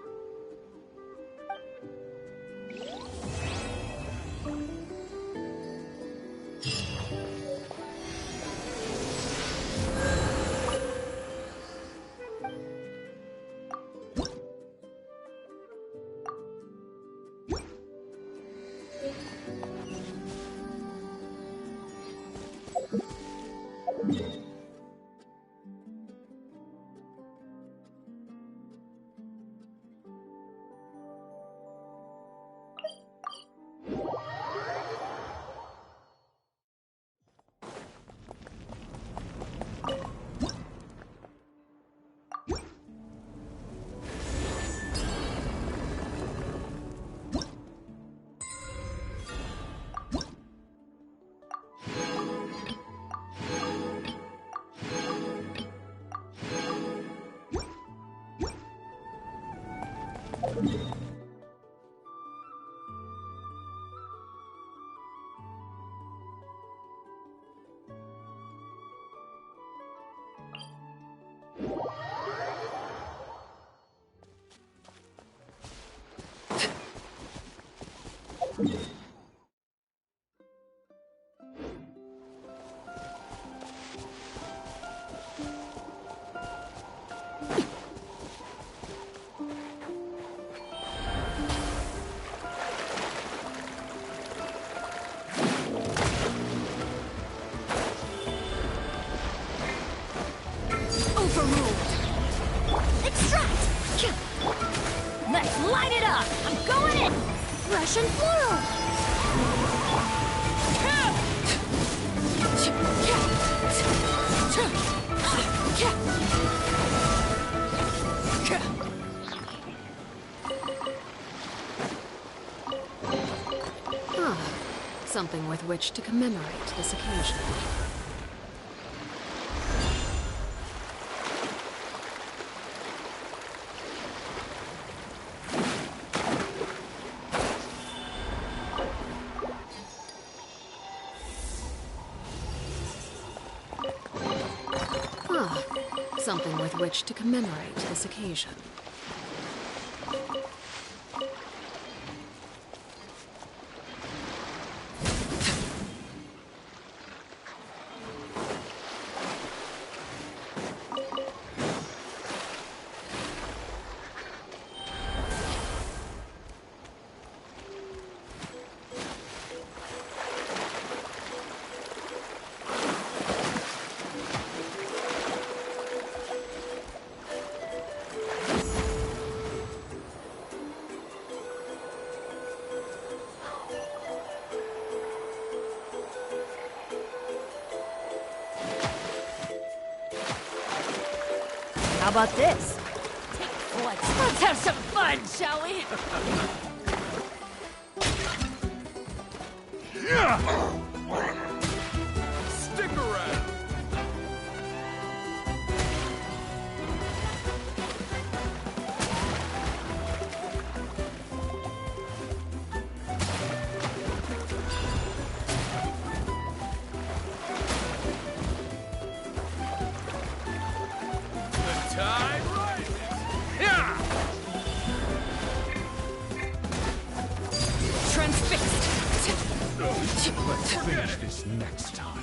A: Let's light it up! I'm going in!
C: Russian floral!
F: Something with which to commemorate this occasion. Something with which to commemorate this occasion.
A: How about this? Take flight. Let's have some fun, shall we?
H: Stick around! Tide rises! Yeah!
A: Transfixed.
E: Let's finish this next time.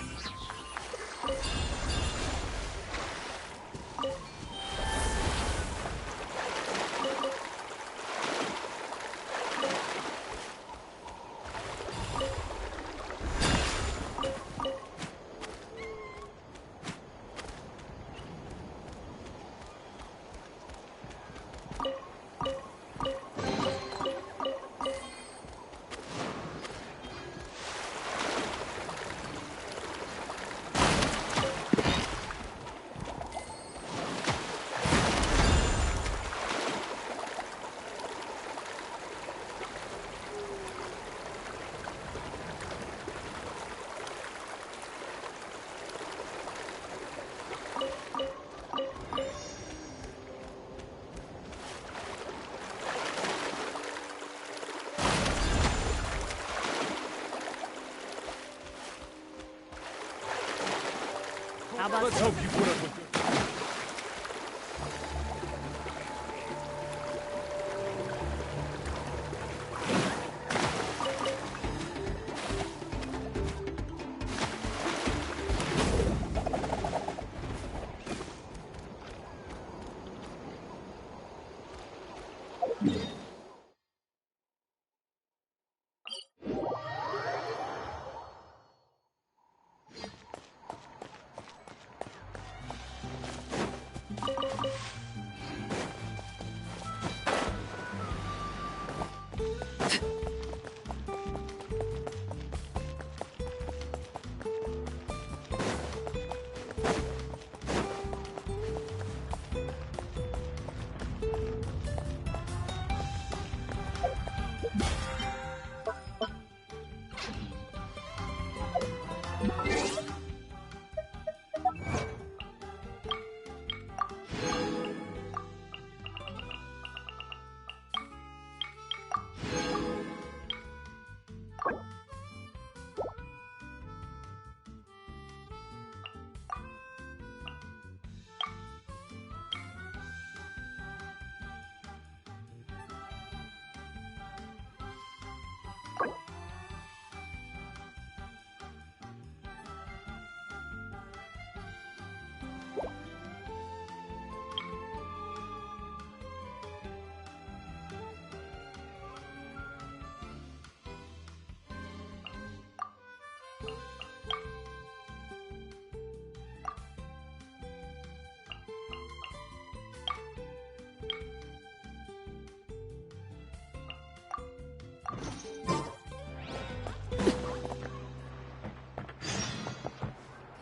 A: about
E: Let's hope you put up with good.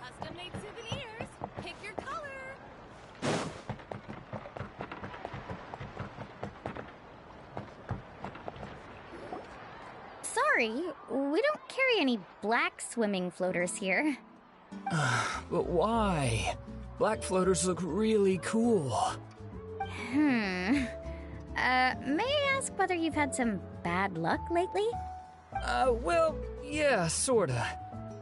A: Custom-made souvenirs. Pick your color.
C: Sorry, we don't carry any black swimming floaters here.
D: But why? Black floaters look really cool.
C: May I ask whether you've had some bad luck lately?
D: Well, yeah, sorta.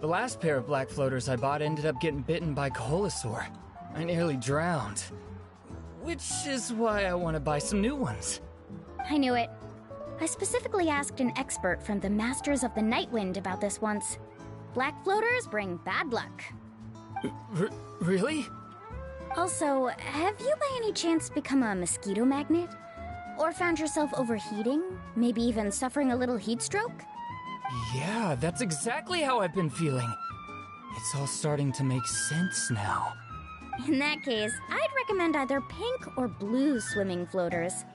D: The last pair of black floaters I bought ended up getting bitten by Coholosaur. I nearly drowned. Which is why I want to buy some new ones.
C: I knew it. I specifically asked an expert from the Masters of the Nightwind about this once. Black floaters bring bad luck.
D: Really?
C: Also, have you by any chance become a mosquito magnet? Or found yourself overheating? Maybe even suffering a little heat stroke?
D: Yeah, that's exactly how I've been feeling. It's all starting to make sense now.
C: In that case, I'd recommend either pink or blue swimming floaters.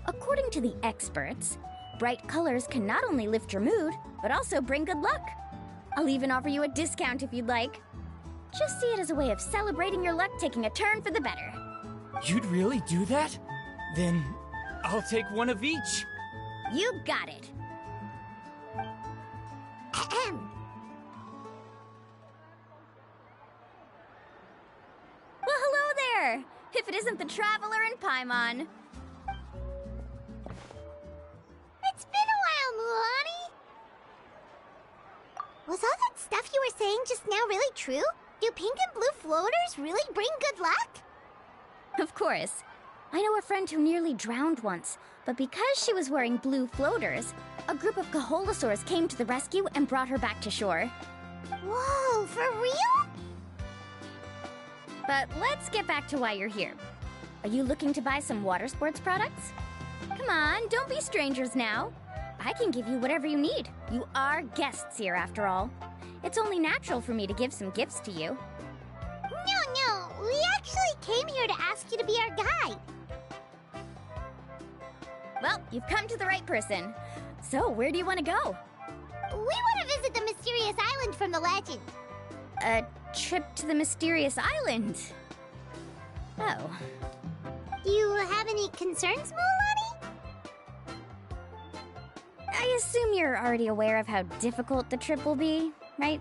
C: According to the experts, bright colors can not only lift your mood, but also bring good luck. I'll even offer you a discount if you'd like. Just see it as a way of celebrating your luck taking a turn for the better.
D: You'd really do that? Then I'll take one of each.
C: You got it. Well, hello there! If it isn't the Traveler in Paimon.
I: It's been a while, Mulan. Was all that stuff you were saying just now really true? Do pink and blue floaters really bring good luck?
C: Of course. I know a friend who nearly drowned once, but because she was wearing blue floaters, a group of Coholosaurs came to the rescue and brought her back to shore.
I: Whoa, for real?
C: But let's get back to why you're here. Are you looking to buy some water sports products? Come on, don't be strangers now. I can give you whatever you need. You are guests here, after all. It's only natural for me to give some gifts to you.
I: No, we actually came here to ask you to be our guide.
C: Well, you've come to the right person. So, where do you want to go?
I: We want to visit the mysterious island from the legend.
C: A trip to the mysterious island? Oh.
I: Do you have any concerns, Mulan?
C: I assume you're already aware of how difficult the trip will be, right?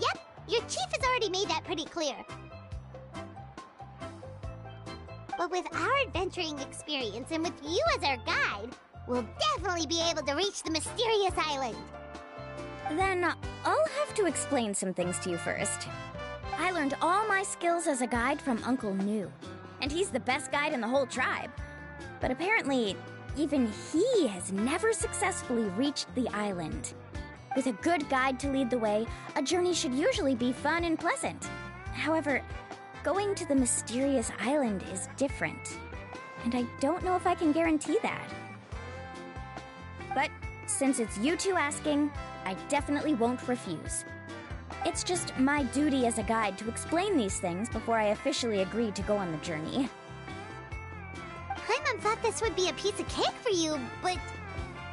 I: Yep, your chief has already made that pretty clear. But with our adventuring experience and with you as our guide, we'll definitely be able to reach the mysterious island.
C: Then I'll have to explain some things to you first.
J: I learned all my skills as a guide from Uncle New. And he's the best guide in the whole tribe. But apparently, even he has never successfully reached the island. With a good guide to lead the way, a journey should usually be fun and pleasant. However, going to the mysterious island is different. And I don't know if I can guarantee that. But since it's you two asking, I definitely won't refuse. It's just my duty as a guide to explain these things before I officially agree to go on the journey.
C: Paimon thought this would be a piece of cake for you, but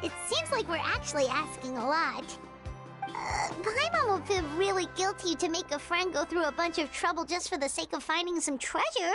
C: it seems like we're actually asking a lot. Paimon will feel really guilty to make a friend go through a bunch of trouble just for the sake of finding some treasure.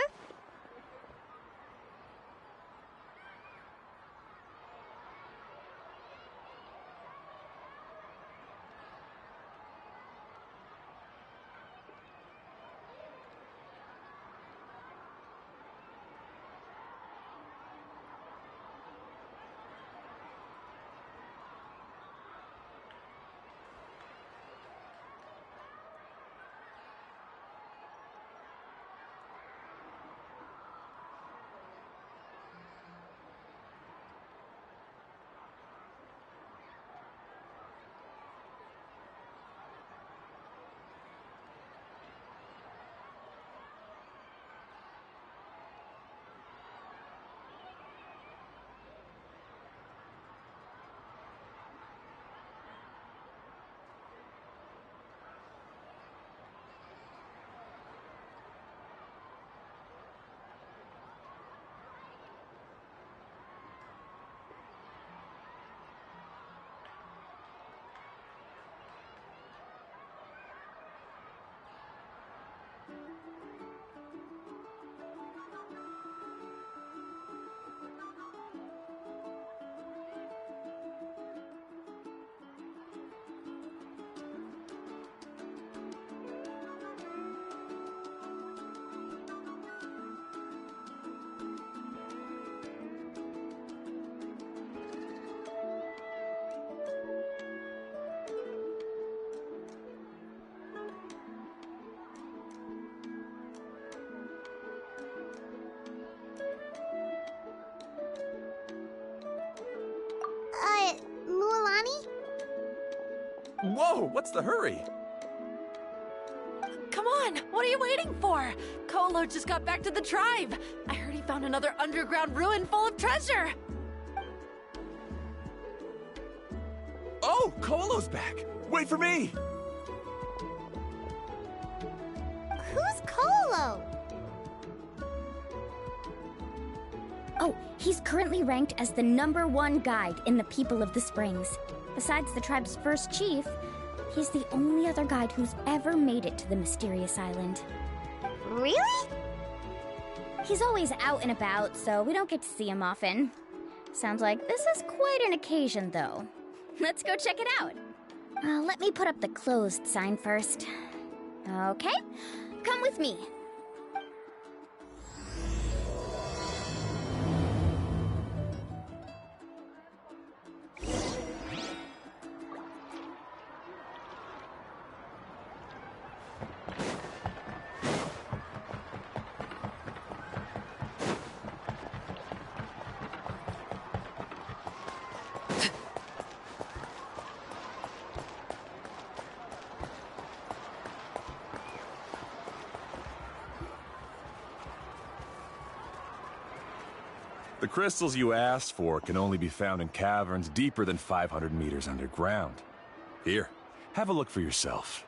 C: Mualani?
K: Whoa, what's the hurry?
F: Come on, what are you waiting for? Kolo just got back to the tribe. I heard he found another underground ruin full of treasure.
K: Oh, Kolo's back. Wait for me.
C: Who's Kolo?
J: Oh, he's currently ranked as the #1 guide in the People of the Springs. Besides the tribe's first chief, he's the only other guide who's ever made it to the mysterious island.
C: Really?
J: He's always out and about, so we don't get to see him often. Sounds like this is quite an occasion, though. Let's go check it out. Let me put up the closed sign first. Okay, come with me.
K: The crystals you asked for can only be found in caverns deeper than 500 meters underground. Here, have a look for yourself.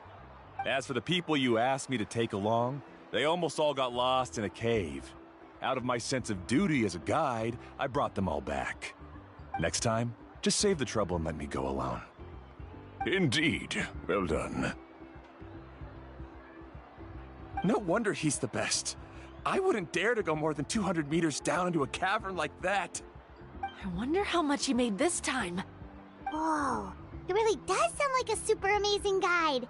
K: As for the people you asked me to take along, they almost all got lost in a cave. Out of my sense of duty as a guide, I brought them all back. Next time, just save the trouble and let me go alone.
H: Indeed. Well done.
K: No wonder he's the best. I wouldn't dare to go more than 200 meters down into a cavern like that.
F: I wonder how much he made this time.
C: Whoa, he really does sound like a super amazing guide.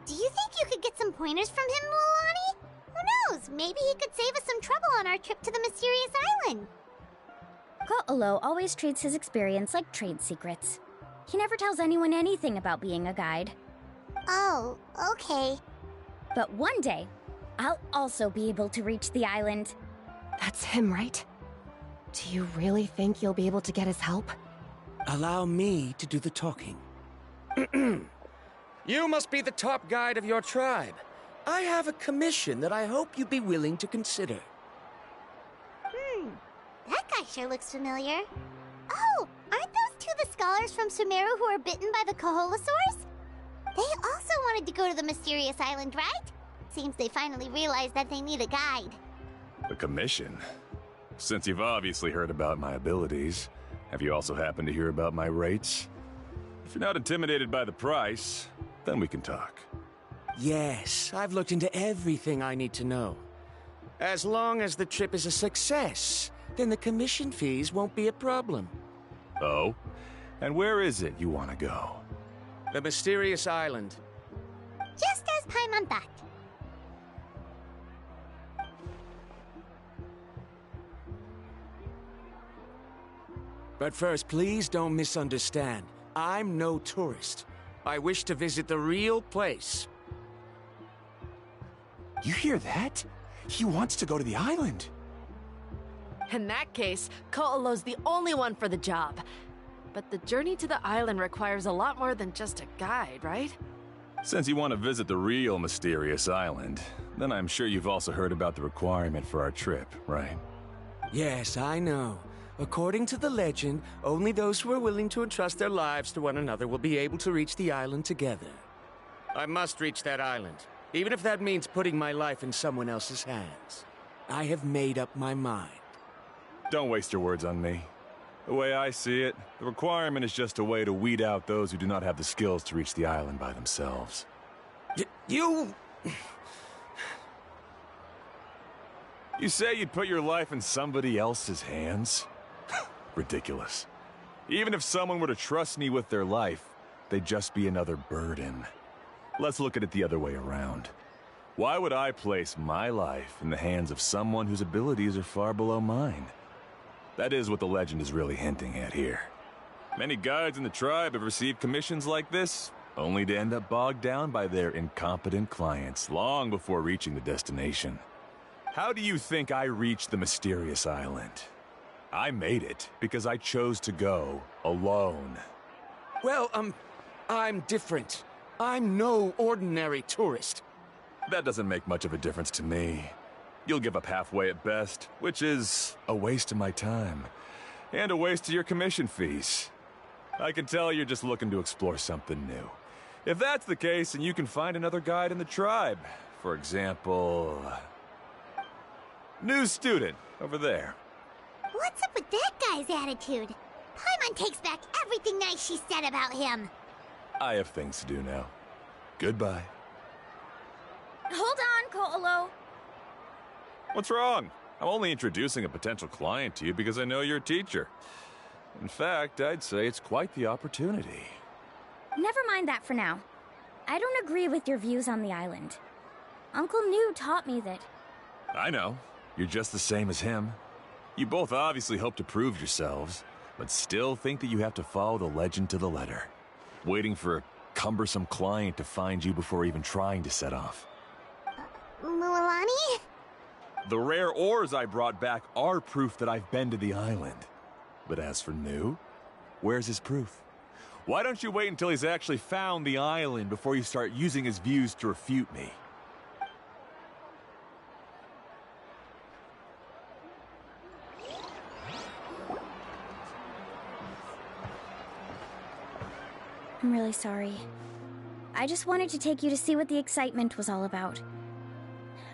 C: Do you think you could get some pointers from him, Mualani? Who knows? Maybe he could save us some trouble on our trip to the mysterious island.
J: Ko'olo always treats his experience like trade secrets. He never tells anyone anything about being a guide.
C: Oh, okay.
J: But one day, I'll also be able to reach the island.
B: That's him, right? Do you really think you'll be able to get his help?
D: Allow me to do the talking. You must be the top guide of your tribe. I have a commission that I hope you'd be willing to consider.
C: That guy sure looks familiar. Oh, aren't those two the scholars from Sumeru who were bitten by the Kaholasaurs? They also wanted to go to the mysterious island, right? Seems they finally realized that they need a guide.
K: The commission? Since you've obviously heard about my abilities, have you also happened to hear about my rates? If you're not intimidated by the price, then we can talk.
D: Yes, I've looked into everything I need to know. As long as the trip is a success, then the commission fees won't be a problem.
K: Oh? And where is it you want to go?
D: The mysterious island.
C: Just as Paimon thought.
D: But first, please don't misunderstand. I'm no tourist. I wish to visit the real place.
E: You hear that? He wants to go to the island.
F: In that case, Ko'olo's the only one for the job. But the journey to the island requires a lot more than just a guide, right?
K: Since you want to visit the real mysterious island, then I'm sure you've also heard about the requirement for our trip, right?
D: Yes, I know. According to the legend, only those who are willing to entrust their lives to one another will be able to reach the island together. I must reach that island, even if that means putting my life in someone else's hands. I have made up my mind.
K: Don't waste your words on me. The way I see it, the requirement is just a way to weed out those who do not have the skills to reach the island by themselves.
D: You
K: say you'd put your life in somebody else's hands? Ridiculous. Even if someone were to trust me with their life, they'd just be another burden. Let's look at it the other way around. Why would I place my life in the hands of someone whose abilities are far below mine? That is what the legend is really hinting at here. Many guides in the tribe have received commissions like this, only to end up bogged down by their incompetent clients long before reaching the destination. How do you think I reached the mysterious island? I made it because I chose to go alone.
D: Well, I'm different. I'm no ordinary tourist.
K: That doesn't make much of a difference to me. You'll give up halfway at best, which is a waste of my time. And a waste of your commission fees. I can tell you're just looking to explore something new. If that's the case, then you can find another guide in the tribe. For example... new student, over there.
C: What's up with that guy's attitude? Paimon takes back everything nice she said about him.
K: I have things to do now. Goodbye.
J: Hold on, Ko'olo.
K: What's wrong? I'm only introducing a potential client to you because I know you're a teacher. In fact, I'd say it's quite the opportunity.
J: Never mind that for now. I don't agree with your views on the island. Uncle New taught me that...
K: I know. You're just the same as him. You both obviously hope to prove yourselves, but still think that you have to follow the legend to the letter. Waiting for a cumbersome client to find you before even trying to set off.
C: Mualani?
K: The rare ores I brought back are proof that I've been to the island. But as for New, where's his proof? Why don't you wait until he's actually found the island before you start using his views to refute me?
J: I'm really sorry. I just wanted to take you to see what the excitement was all about.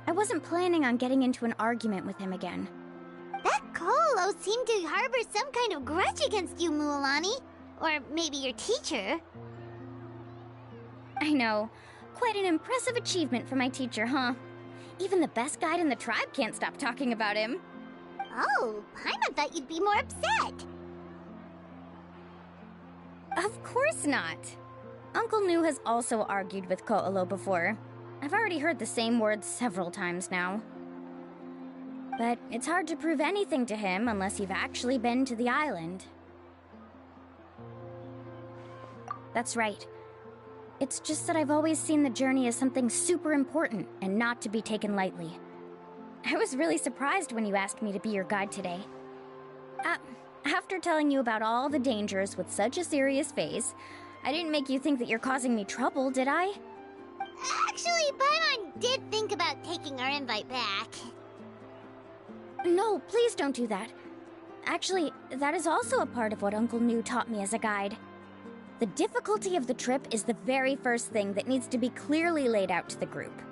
J: I wasn't planning on getting into an argument with him again.
C: That Ko'olo seemed to harbor some kind of grudge against you, Mualani. Or maybe your teacher.
J: I know. Quite an impressive achievement for my teacher, huh? Even the best guide in the tribe can't stop talking about him.
C: Oh, Paimon thought you'd be more upset.
J: Of course not. Uncle New has also argued with Ko'olo before. I've already heard the same words several times now. But it's hard to prove anything to him unless you've actually been to the island. That's right. It's just that I've always seen the journey as something super important and not to be taken lightly. I was really surprised when you asked me to be your guide today. After telling you about all the dangers with such a serious face, I didn't make you think that you're causing me trouble, did I?
C: Actually, Paimon did think about taking our invite back.
J: No, please don't do that. Actually, that is also a part of what Uncle New taught me as a guide. The difficulty of the trip is the very first thing that needs to be clearly laid out to the group.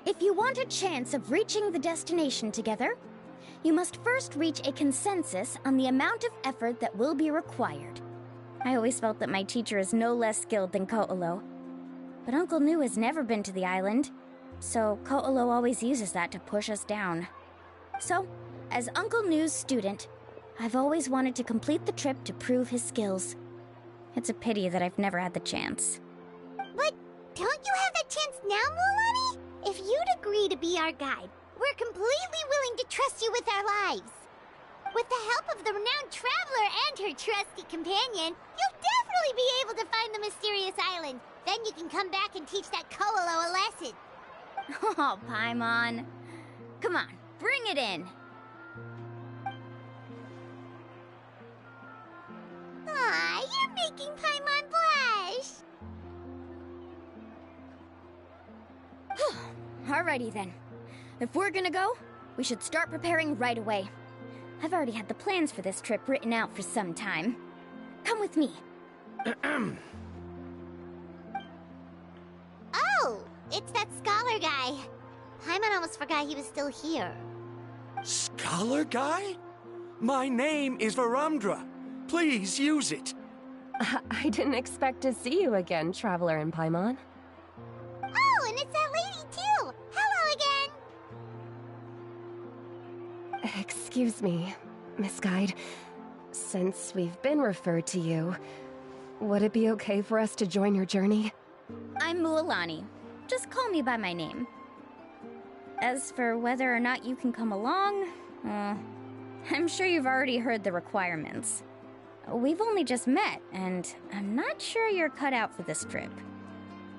J: If you want a chance of reaching the destination together, you must first reach a consensus on the amount of effort that will be required. I always felt that my teacher is no less skilled than Ko'olo. But Uncle New has never been to the island, so Ko'olo always uses that to push us down. So, as Uncle New's student, I've always wanted to complete the trip to prove his skills. It's a pity that I've never had the chance.
C: But don't you have that chance now, Mualani? If you'd agree to be our guide, we're completely willing to trust you with our lives. With the help of the renowned traveler and her trusty companion, you'll definitely be able to find the mysterious island. Then you can come back and teach that Ko'olo a lesson.
J: Oh, Paimon. Come on, bring it in.
C: Aw, you're making Paimon blush.
J: Alrighty then. If we're gonna go, we should start preparing right away. I've already had the plans for this trip written out for some time. Come with me.
C: Oh, it's that scholar guy. Paimon almost forgot he was still here.
D: Scholar guy? My name is Varamdra. Please use it.
B: I didn't expect to see you again, Traveler and Paimon.
C: Oh, and it's that lady too. Hello again.
B: Excuse me, Miss Guide. Since we've been referred to you, would it be okay for us to join your journey?
J: I'm Mualani. Just call me by my name. As for whether or not you can come along, I'm sure you've already heard the requirements. We've only just met, and I'm not sure you're cut out for this trip.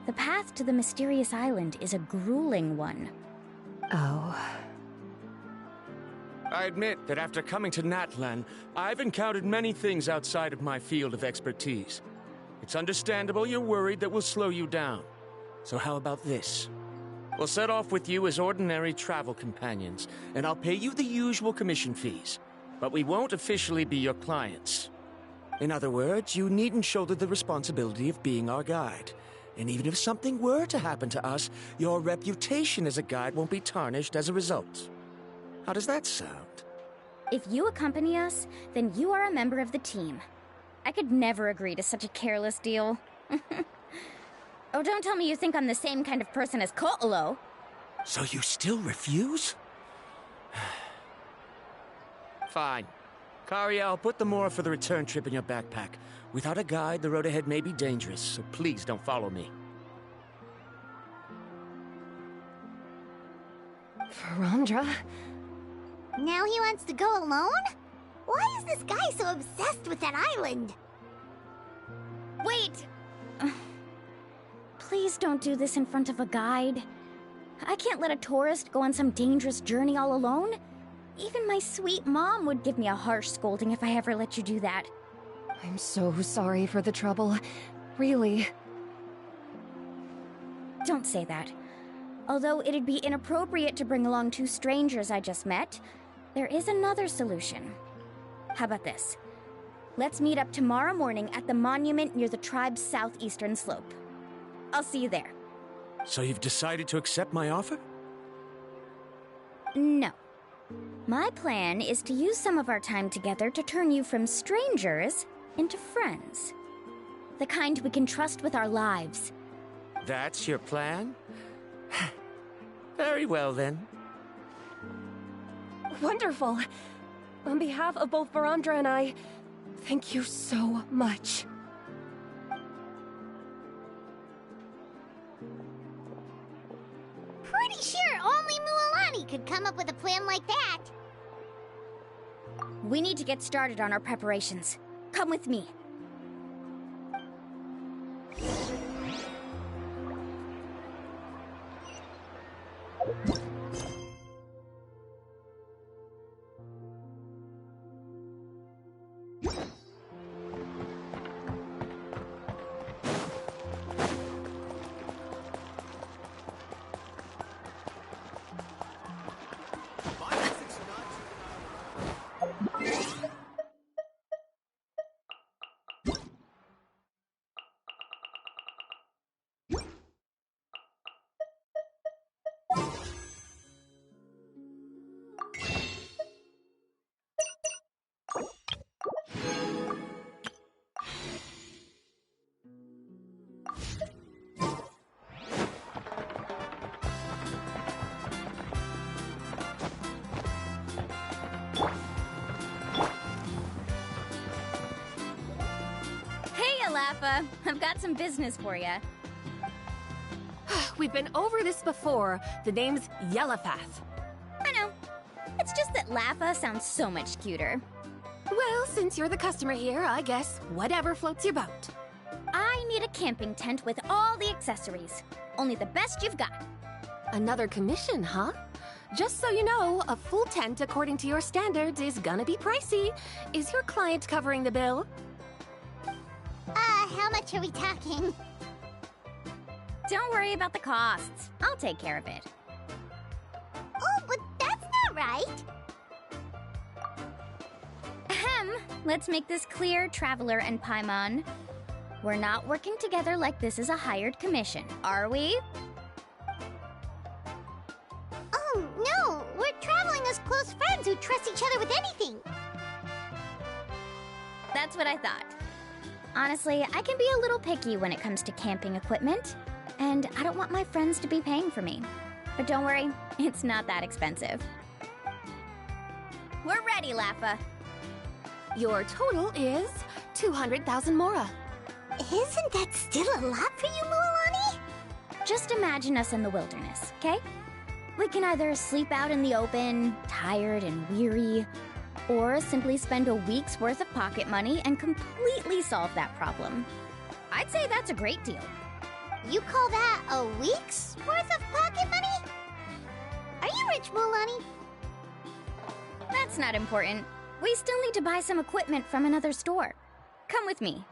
J: The path to the mysterious island is a grueling one.
B: Oh.
D: I admit that after coming to Natlan, I've encountered many things outside of my field of expertise. It's understandable you're worried that we'll slow you down. So how about this? We'll set off with you as ordinary travel companions, and I'll pay you the usual commission fees. But we won't officially be your clients. In other words, you needn't shoulder the responsibility of being our guide. And even if something were to happen to us, your reputation as a guide won't be tarnished as a result. How does that sound?
J: If you accompany us, then you are a member of the team. I could never agree to such a careless deal. Oh, don't tell me you think I'm the same kind of person as Ko'olo.
D: So you still refuse? Fine. Karia, I'll put the more for the return trip in your backpack. Without a guide, the road ahead may be dangerous, so please don't follow me.
B: Varamdra?
C: Now he wants to go alone? Why is this guy so obsessed with that island?
J: Wait! Please don't do this in front of a guide. I can't let a tourist go on some dangerous journey all alone. Even my sweet mom would give me a harsh scolding if I ever let you do that.
B: I'm so sorry for the trouble. Really.
J: Don't say that. Although it'd be inappropriate to bring along two strangers I just met, there is another solution. How about this? Let's meet up tomorrow morning at the monument near the tribe's southeastern slope. I'll see you there.
D: So you've decided to accept my offer?
J: No. My plan is to use some of our time together to turn you from strangers into friends. The kind we can trust with our lives.
D: That's your plan? Very well, then.
B: Wonderful. On behalf of both Varamdra and I, thank you so much.
C: Pretty sure only Mualani could come up with a plan like that.
J: We need to get started on our preparations. Come with me. Lappa. I've got some business for you.
B: We've been over this before. The name's Yellowfath.
J: I know. It's just that Lappa sounds so much cuter.
B: Well, since you're the customer here, I guess whatever floats your boat.
J: I need a camping tent with all the accessories. Only the best you've got.
B: Another commission, huh? Just so you know, a full tent according to your standards is gonna be pricey. Is your client covering the bill?
C: How much are we talking?
J: Don't worry about the costs. I'll take care of it.
C: Oh, but that's not right.
J: Ahem. Let's make this clear, Traveler and Paimon. We're not working together like this is a hired commission, are we?
C: Oh, no! We're traveling as close friends who trust each other with anything.
J: That's what I thought. Honestly, I can be a little picky when it comes to camping equipment, and I don't want my friends to be paying for me. But don't worry, it's not that expensive. We're ready, Lappa.
B: Your total is 200,000 mora.
C: Isn't that still a lot for you, Mualani?
J: Just imagine us in the wilderness, okay? We can either sleep out in the open, tired and weary, or simply spend a week's worth of pocket money and completely solve that problem. I'd say that's a great deal.
C: You call that a week's worth of pocket money? Are you rich, Mualani?
J: That's not important. We still need to buy some equipment from another store. Come with me.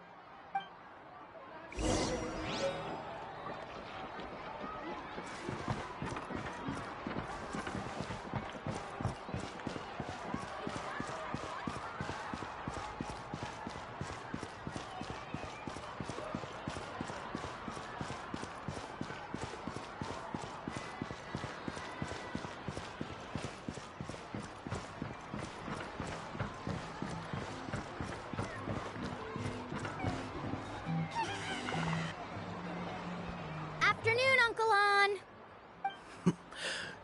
J: Afternoon, Uncle On.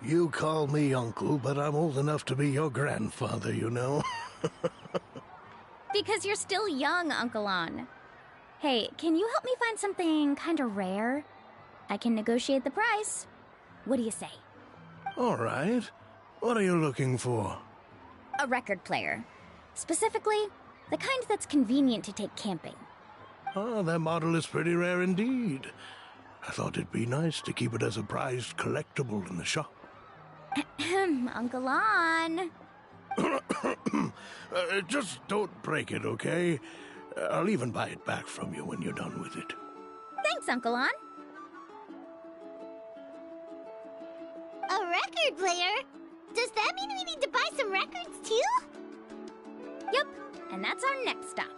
L: You call me uncle, but I'm old enough to be your grandfather, you know.
J: Because you're still young, Uncle On. Hey, can you help me find something kinda rare? I can negotiate the price. What do you say?
L: All right. What are you looking for?
J: A record player. Specifically, the kind that's convenient to take camping.
L: Ah, that model is pretty rare indeed. I thought it'd be nice to keep it as a prized collectible in the shop.
J: Uncle On.
L: Just don't break it, okay? I'll even buy it back from you when you're done with it.
J: Thanks, Uncle On.
C: A record player? Does that mean we need to buy some records too?
J: Yep, and that's our next stop.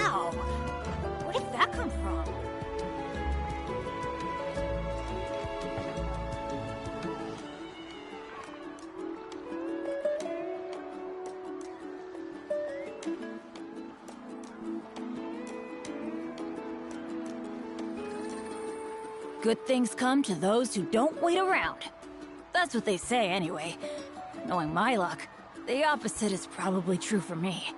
A: Ow! Where did that come from? Good things come to those who don't wait around. That's what they say anyway. Knowing my luck, the opposite is probably true for me.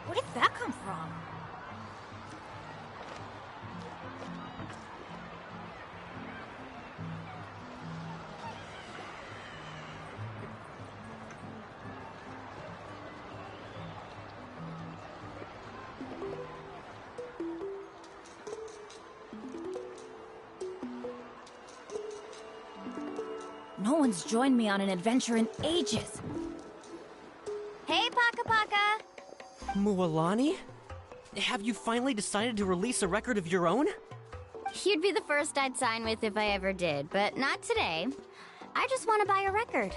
A: Where did that come from? No one's joined me on an adventure in ages.
J: Hey, Paka Paka!
M: Mualani? Have you finally decided to release a record of your own?
J: You'd be the first I'd sign with if I ever did, but not today. I just want to buy a record.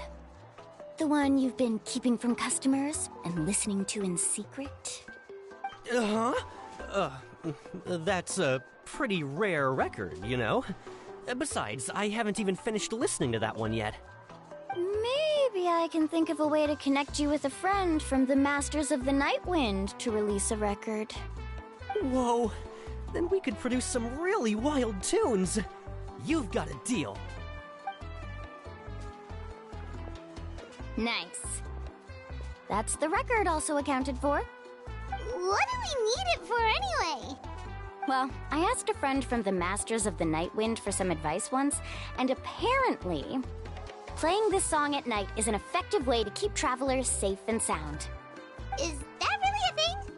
J: The one you've been keeping from customers and listening to in secret?
M: That's a pretty rare record, you know? Besides, I haven't even finished listening to that one yet.
J: Maybe I can think of a way to connect you with a friend from the Masters of the Night Wind to release a record.
M: Whoa, then we could produce some really wild tunes. You've got a deal.
J: Nice. That's the record also accounted for.
C: What do we need it for anyway?
J: Well, I asked a friend from the Masters of the Night Wind for some advice once, and apparently, playing this song at night is an effective way to keep travelers safe and sound.
C: Is that really a thing?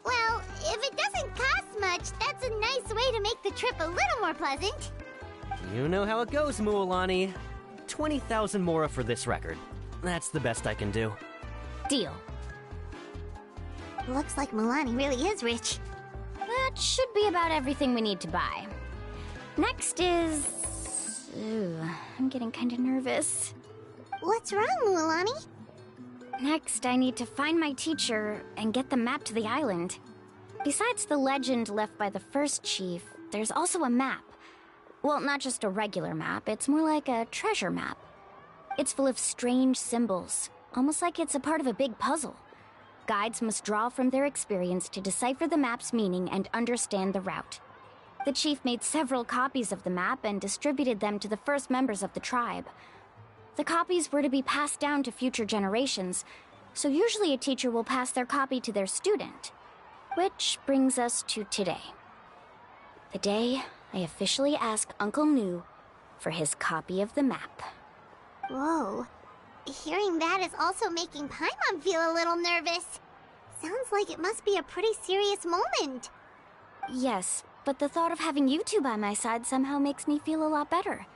C: Well, if it doesn't cost much, that's a nice way to make the trip a little more pleasant.
M: You know how it goes, Mualani. 20,000 mora for this record. That's the best I can do.
J: Deal.
C: Looks like Milani really is rich.
J: That should be about everything we need to buy. Next is... Ooh, I'm getting kind of nervous.
C: What's wrong, Mualani?
J: Next, I need to find my teacher and get the map to the island. Besides the legend left by the first chief, there's also a map. Well, not just a regular map, it's more like a treasure map. It's full of strange symbols, almost like it's a part of a big puzzle. Guides must draw from their experience to decipher the map's meaning and understand the route. The chief made several copies of the map and distributed them to the first members of the tribe. The copies were to be passed down to future generations, so usually a teacher will pass their copy to their student. Which brings us to today. The day I officially ask Uncle Nu for his copy of the map.
C: Whoa. Hearing that is also making Paimon feel a little nervous. Sounds like it must be a pretty serious moment.
J: Yes, but the thought of having you two by my side somehow makes me feel a lot better.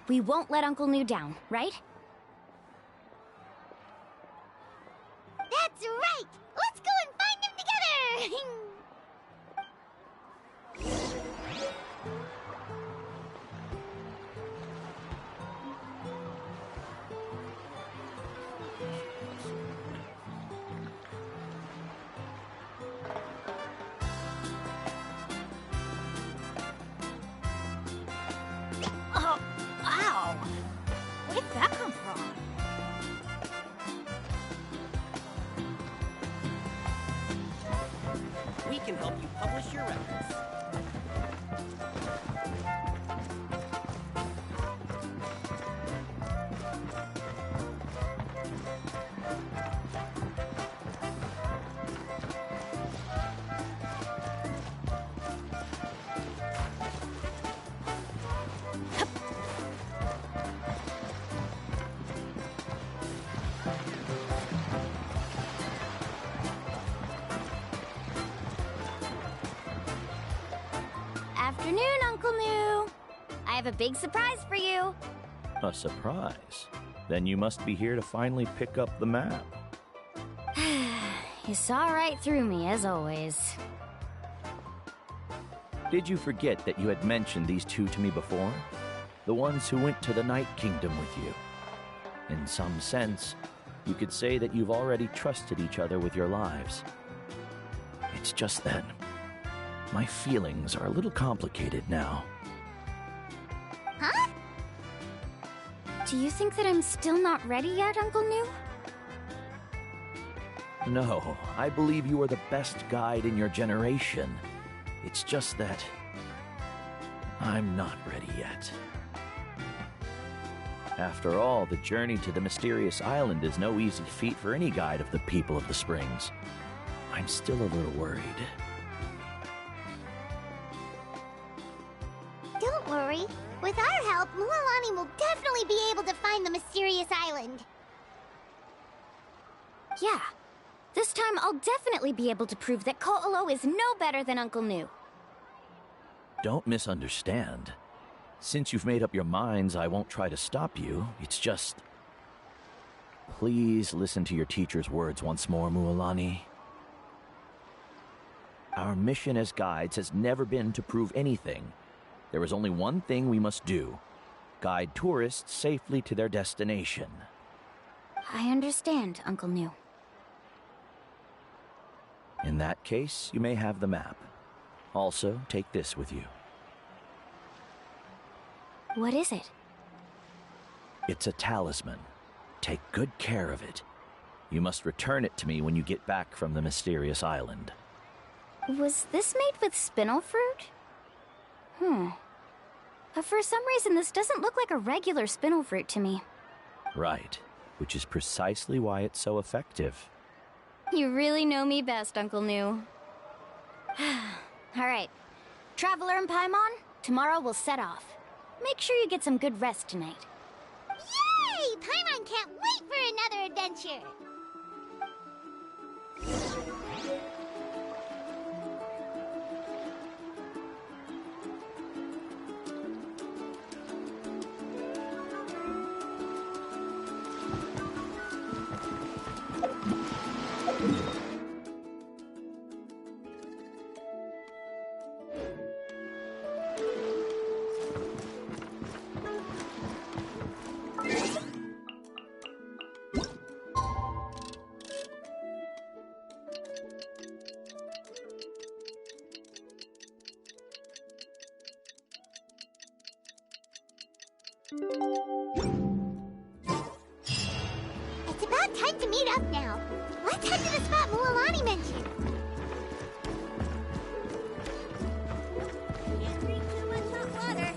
J: We won't let Uncle Nu down, right?
C: That's right! Let's go and find him together!
A: Oh, ow! Where did that come from?
M: We can help you publish your records.
J: Afternoon, Uncle Nu. I have a big surprise for you.
N: A surprise? Then you must be here to finally pick up the map.
J: You saw right through me, as always.
N: Did you forget that you had mentioned these two to me before? The ones who went to the Night Kingdom with you. In some sense, you could say that you've already trusted each other with your lives. It's just that my feelings are a little complicated now.
C: Huh?
J: Do you think that I'm still not ready yet, Uncle Nu?
N: No, I believe you are the best guide in your generation. It's just that I'm not ready yet. After all, the journey to the mysterious island is no easy feat for any guide of the people of the Springs. I'm still a little worried.
C: Don't worry. With our help, Mualani will definitely be able to find the mysterious island.
J: Yeah. This time I'll definitely be able to prove that Ko'olo is no better than Uncle Nu.
N: Don't misunderstand. Since you've made up your minds, I won't try to stop you. It's just... Please listen to your teacher's words once more, Mualani. Our mission as guides has never been to prove anything. There is only one thing we must do. Guide tourists safely to their destination.
J: I understand, Uncle Nu.
N: In that case, you may have the map. Also, take this with you.
J: What is it?
N: It's a talisman. Take good care of it. You must return it to me when you get back from the mysterious island.
J: Was this made with spinel fruit? For some reason, this doesn't look like a regular spinel fruit to me.
N: Right, which is precisely why it's so effective.
J: You really know me best, Uncle Nu. Alright. Traveler and Paimon, tomorrow we'll set off. Make sure you get some good rest tonight.
C: Yay! Paimon can't wait for another adventure! It's about time to meet up now. Let's head to the spot Mualani mentioned. Can't drink too much hot water.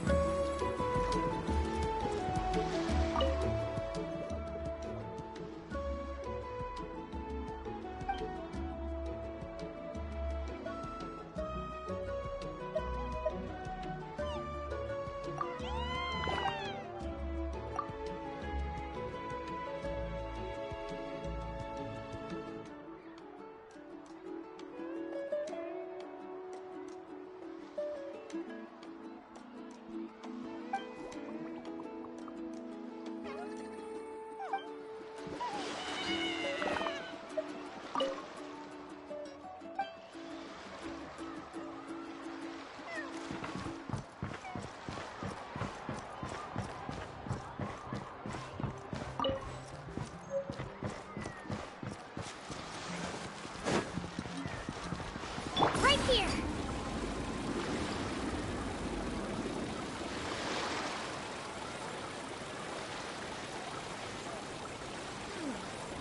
C: Right here!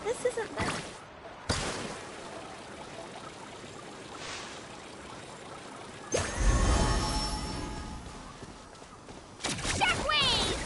J: This isn't bad.
C: Shockwave!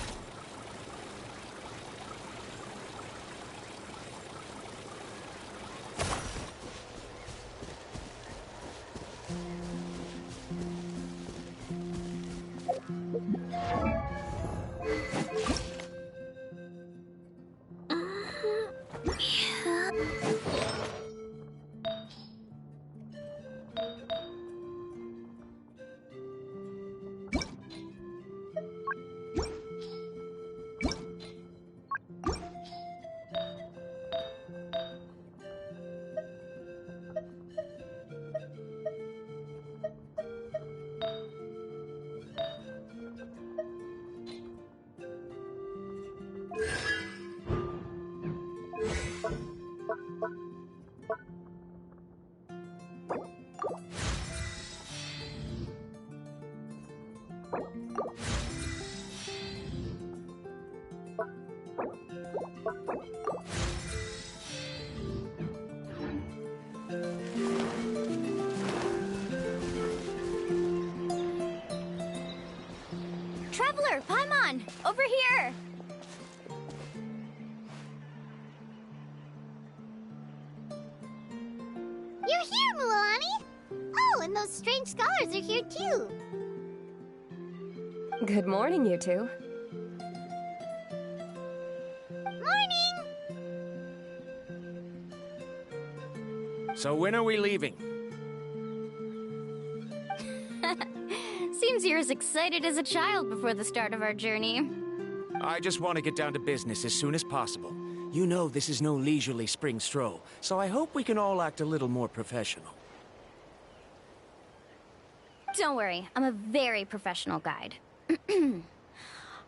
J: Traveler, Paimon, over here!
C: You're here,
I: and those strange scholars are here too.
B: Good morning, you two.
I: Morning!
D: So when are we leaving?
J: Seems you're as excited as a child before the start of our journey.
D: I just want to get down to business as soon as possible. You know this is no leisurely spring stroll, so I hope we can all act a little more professional.
J: Don't worry, I'm a very professional guide.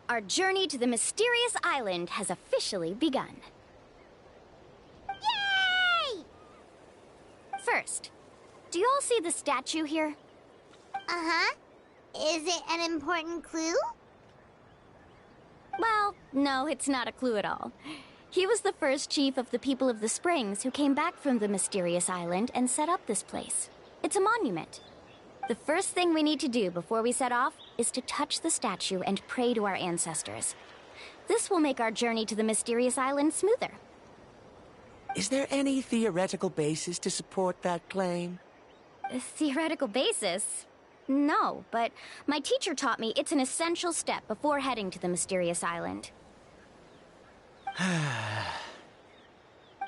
J: Our journey to the mysterious island has officially begun.
I: Yay!
J: First, do you all see the statue here?
I: Uh-huh. Is it an important clue?
J: Well, no, it's not a clue at all. He was the first chief of the people of the Springs who came back from the mysterious island and set up this place. It's a monument. The first thing we need to do before we set off is to touch the statue and pray to our ancestors. This will make our journey to the mysterious island smoother.
D: Is there any theoretical basis to support that claim?
J: A theoretical basis? No, but my teacher taught me it's an essential step before heading to the mysterious island.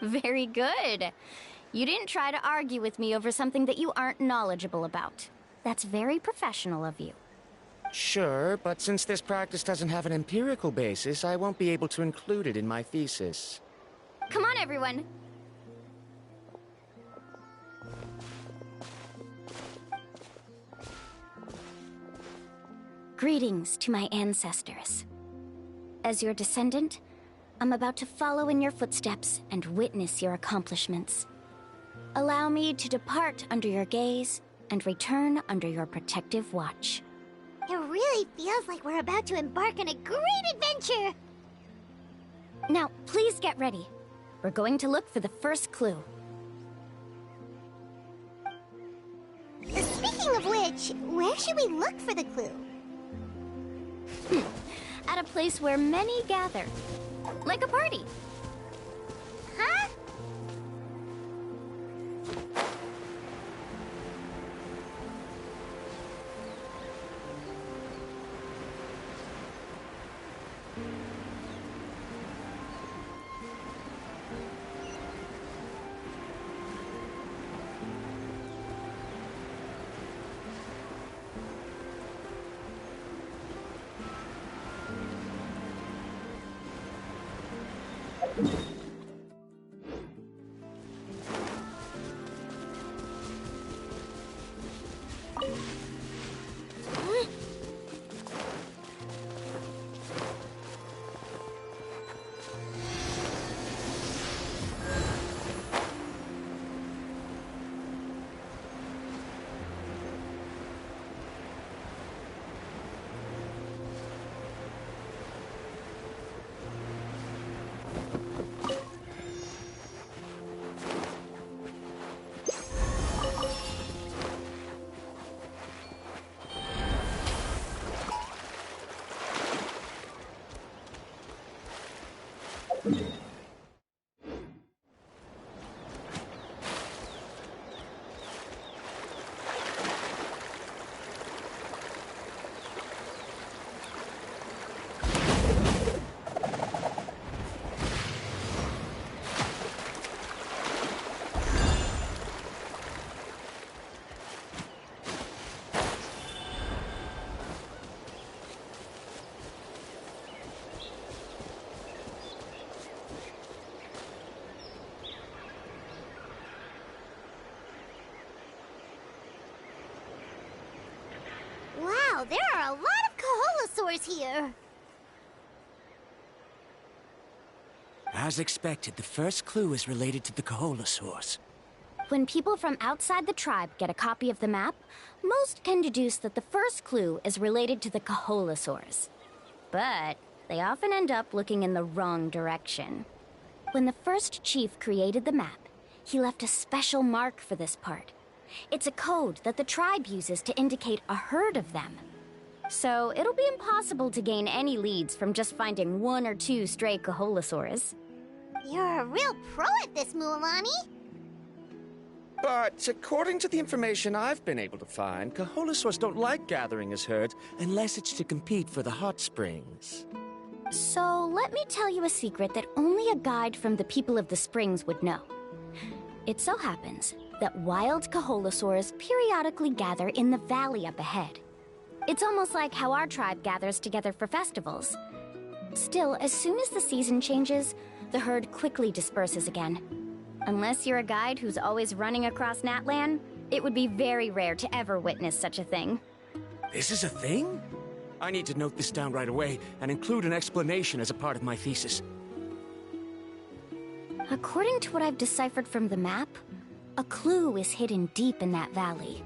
J: Very good. You didn't try to argue with me over something that you aren't knowledgeable about. That's very professional of you.
D: Sure, but since this practice doesn't have an empirical basis, I won't be able to include it in my thesis.
J: Come on, everyone. Greetings to my ancestors. As your descendant, I'm about to follow in your footsteps and witness your accomplishments. Allow me to depart under your gaze and return under your protective watch.
I: It really feels like we're about to embark on a great adventure!
J: Now, please get ready. We're going to look for the first clue.
I: Speaking of which, where should we look for the clue?
J: At a place where many gather. Like a party.
I: Huh? Wow, there are a lot of Kaholosaurs here!
D: As expected, the first clue is related to the Kaholosaurs.
J: When people from outside the tribe get a copy of the map, most can deduce that the first clue is related to the Kaholosaurs. But they often end up looking in the wrong direction. When the first chief created the map, he left a special mark for this part. It's a code that the tribe uses to indicate a herd of them. So it'll be impossible to gain any leads from just finding one or two stray Kaholosaurs.
I: You're a real pro at this, Mualani!
D: But according to the information I've been able to find, Kaholasaurs don't like gathering as herds unless it's to compete for the hot springs.
J: So let me tell you a secret that only a guide from the people of the springs would know. It so happens that wild Kaholasaurs periodically gather in the valley up ahead. It's almost like how our tribe gathers together for festivals. Still, as soon as the season changes, the herd quickly disperses again. Unless you're a guide who's always running across Natlan, it would be very rare to ever witness such a thing.
D: This is a thing? I need to note this down right away and include an explanation as a part of my thesis.
J: According to what I've deciphered from the map, a clue is hidden deep in that valley.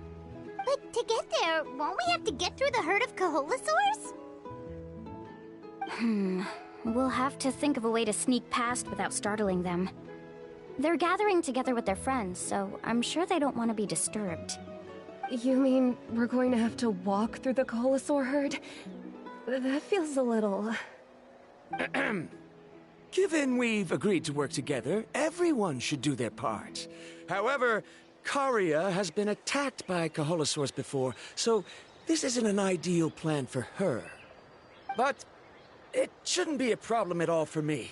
I: But to get there, won't we have to get through the herd of Kaholasaurs?
J: We'll have to think of a way to sneak past without startling them. They're gathering together with their friends, so I'm sure they don't want to be disturbed.
B: You mean we're going to have to walk through the Kaholasaur herd? That feels a little...
D: Given we've agreed to work together, everyone should do their part. However, Karia has been attacked by Kaholasaurs before, so this isn't an ideal plan for her. But it shouldn't be a problem at all for me.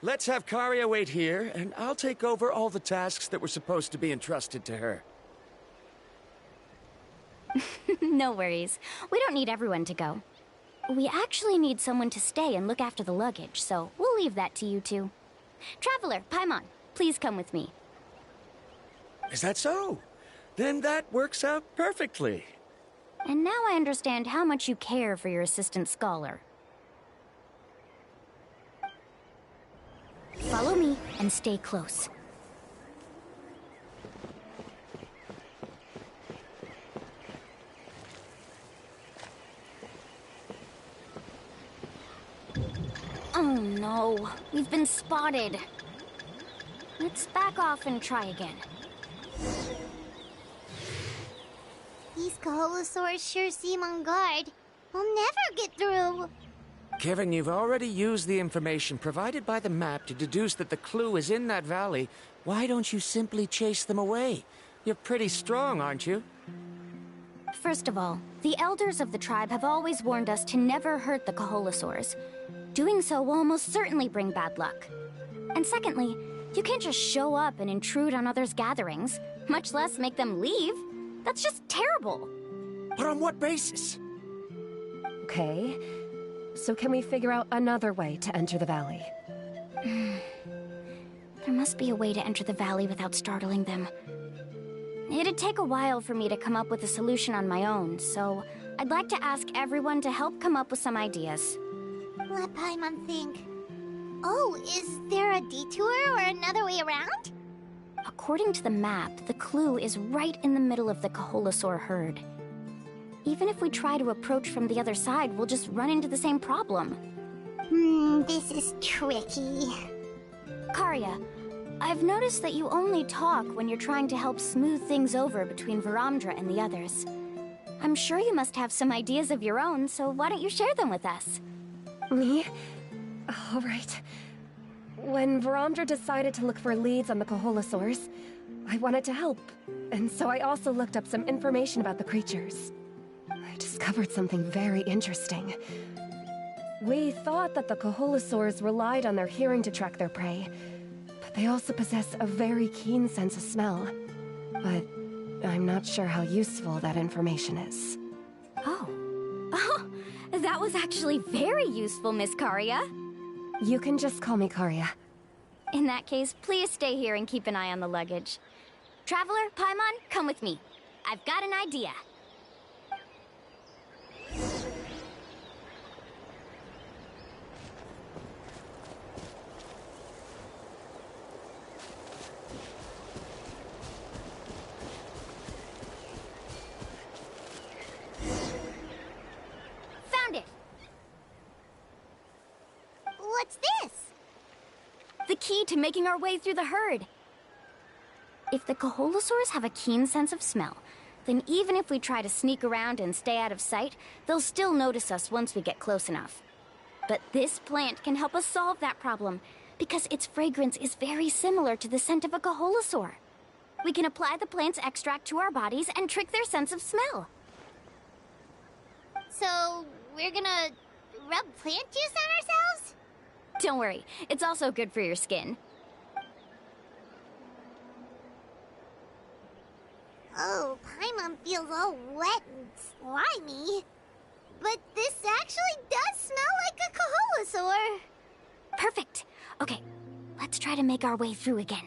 D: Let's have Karia wait here, and I'll take over all the tasks that were supposed to be entrusted to her.
J: No worries. We don't need everyone to go. We actually need someone to stay and look after the luggage, so we'll leave that to you two. Traveler, Paimon, please come with me.
D: Is that so? Then that works out perfectly.
J: And now I understand how much you care for your assistant scholar. Follow me and stay close. Oh no, we've been spotted. Let's back off and try again.
I: These Kaholasaurs sure seem on guard. We'll never get through.
D: Given you've already used the information provided by the map to deduce that the clue is in that valley, why don't you simply chase them away? You're pretty strong, aren't you?
J: First of all, the elders of the tribe have always warned us to never hurt the Kaholasaurs. Doing so will almost certainly bring bad luck. And secondly, you can't just show up and intrude on others' gatherings, much less make them leave. That's just terrible.
D: But on what basis?
B: Okay, so can we figure out another way to enter the valley?
J: There must be a way to enter the valley without startling them. It'd take a while for me to come up with a solution on my own, so I'd like to ask everyone to help come up with some ideas.
I: Let Paimon think. Oh, is there a detour or another way around?
J: According to the map, the clue is right in the middle of the Kaholasaur herd. Even if we try to approach from the other side, we'll just run into the same problem.
I: This is tricky.
J: Karia, I've noticed that you only talk when you're trying to help smooth things over between Varamdra and the others. I'm sure you must have some ideas of your own, so why don't you share them with us?
B: Me? All right. When Varamdra decided to look for leads on the Kaholasaurs, I wanted to help, and so I also looked up some information about the creatures. I discovered something very interesting. We thought that the Kaholasaurs relied on their hearing to track their prey, but they also possess a very keen sense of smell. But I'm not sure how useful that information is.
J: Oh, that was actually very useful, Miss Karia.
B: You can just call me Karia.
J: In that case, please stay here and keep an eye on the luggage. Traveler, Paimon, come with me. I've got an idea. Found it!
I: What's this?
J: The key to making our way through the herd. If the Kaholasaurs have a keen sense of smell, then even if we try to sneak around and stay out of sight, they'll still notice us once we get close enough. But this plant can help us solve that problem, because its fragrance is very similar to the scent of a Kaholasaur. We can apply the plant's extract to our bodies and trick their sense of smell.
C: So, we're gonna rub plant juice on ourselves?
J: Don't worry, it's also good for your skin.
C: Oh, Paimon feels all wet and slimy. But this actually does smell like a Kaholosaur.
J: Perfect. Okay, let's try to make our way through again.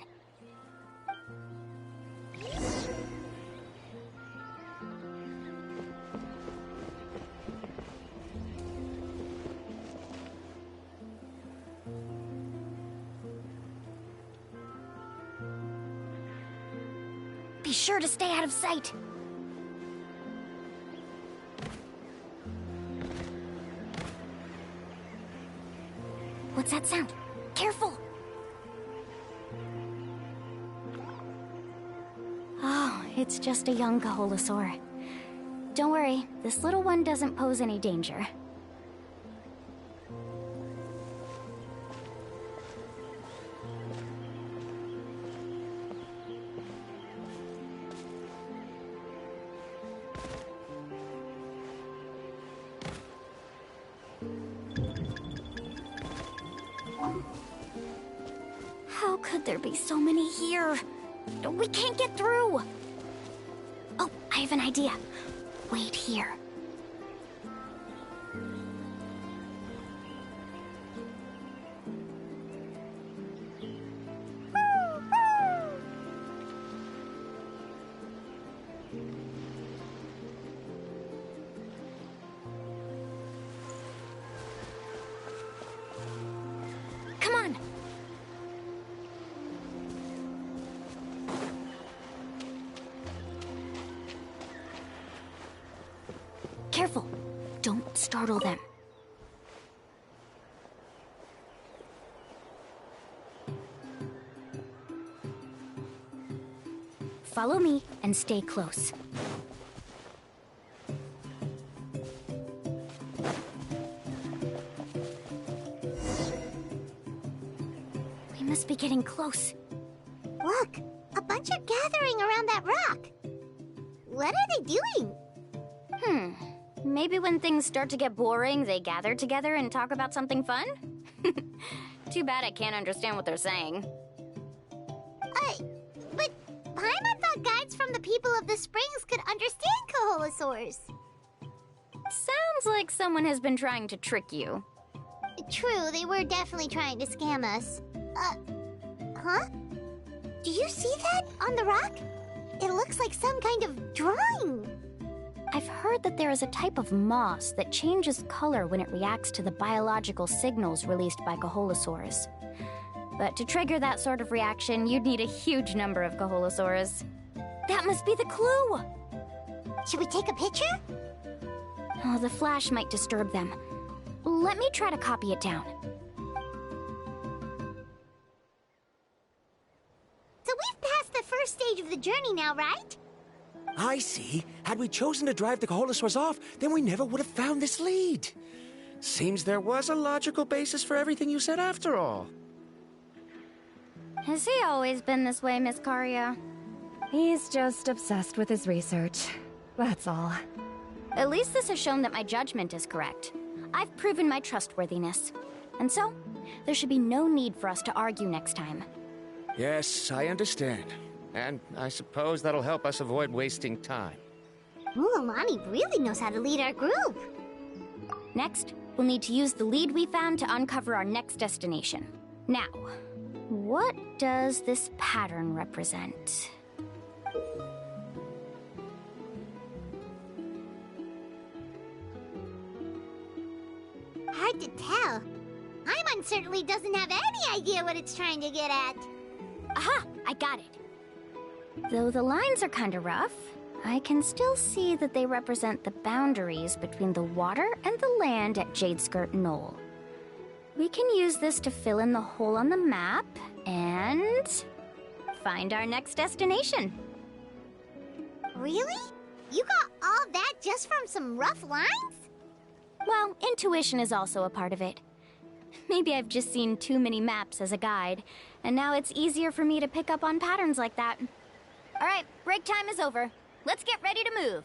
J: Be sure to stay out of sight. What's that sound? Careful! Oh, it's just a young Kaholosaur. Don't worry, this little one doesn't pose any danger. How could there be so many here? We can't get through! Oh, I have an idea. Wait here. Come on! Careful! Don't startle them. Follow me and stay close. We must be getting close.
C: Look, a bunch are gathering around that rock. What are they doing?
J: Maybe when things start to get boring, they gather together and talk about something fun? Too bad I can't understand what they're saying.
C: But Paimon thought guides from the people of the springs could understand Kaholosaurs.
J: Sounds like someone has been trying to trick you.
C: True, they were definitely trying to scam us. Huh? Do you see that on the rock? It looks like some kind of drawing.
J: I've heard that there is a type of moss that changes color when it reacts to the biological signals released by Kaholosaurs. But to trigger that sort of reaction, you'd need a huge number of Kaholosaurs. That must be the clue!
C: Should we take a picture?
J: Oh, the flash might disturb them. Let me try to copy it down.
C: So we've passed the first stage of the journey now, right?
D: I see. Had we chosen to drive the Kaholosaurs off, then we never would have found this lead. Seems there was a logical basis for everything you said after all.
J: Has he always been this way, Miss Karia?
B: He's just obsessed with his research. That's all.
J: At least this has shown that my judgment is correct. I've proven my trustworthiness. And so, there should be no need for us to argue next time.
D: Yes, I understand. And I suppose that'll help us avoid wasting time.
C: Ooh, Alani really knows how to lead our group.
J: Next, we'll need to use the lead we found to uncover our next destination. Now, what does this pattern represent?
C: Hard to tell. Paimon certainly doesn't have any idea what it's trying to get at.
J: Aha! I got it. Though the lines are kinda rough, I can still see that they represent the boundaries between the water and the land at Jadeskirt Knoll. We can use this to fill in the hole on the map and find our next destination.
C: Really? You got all that just from some rough lines?
J: Well, intuition is also a part of it. Maybe I've just seen too many maps as a guide, and now it's easier for me to pick up on patterns like that. All right, break time is over. Let's get ready to move.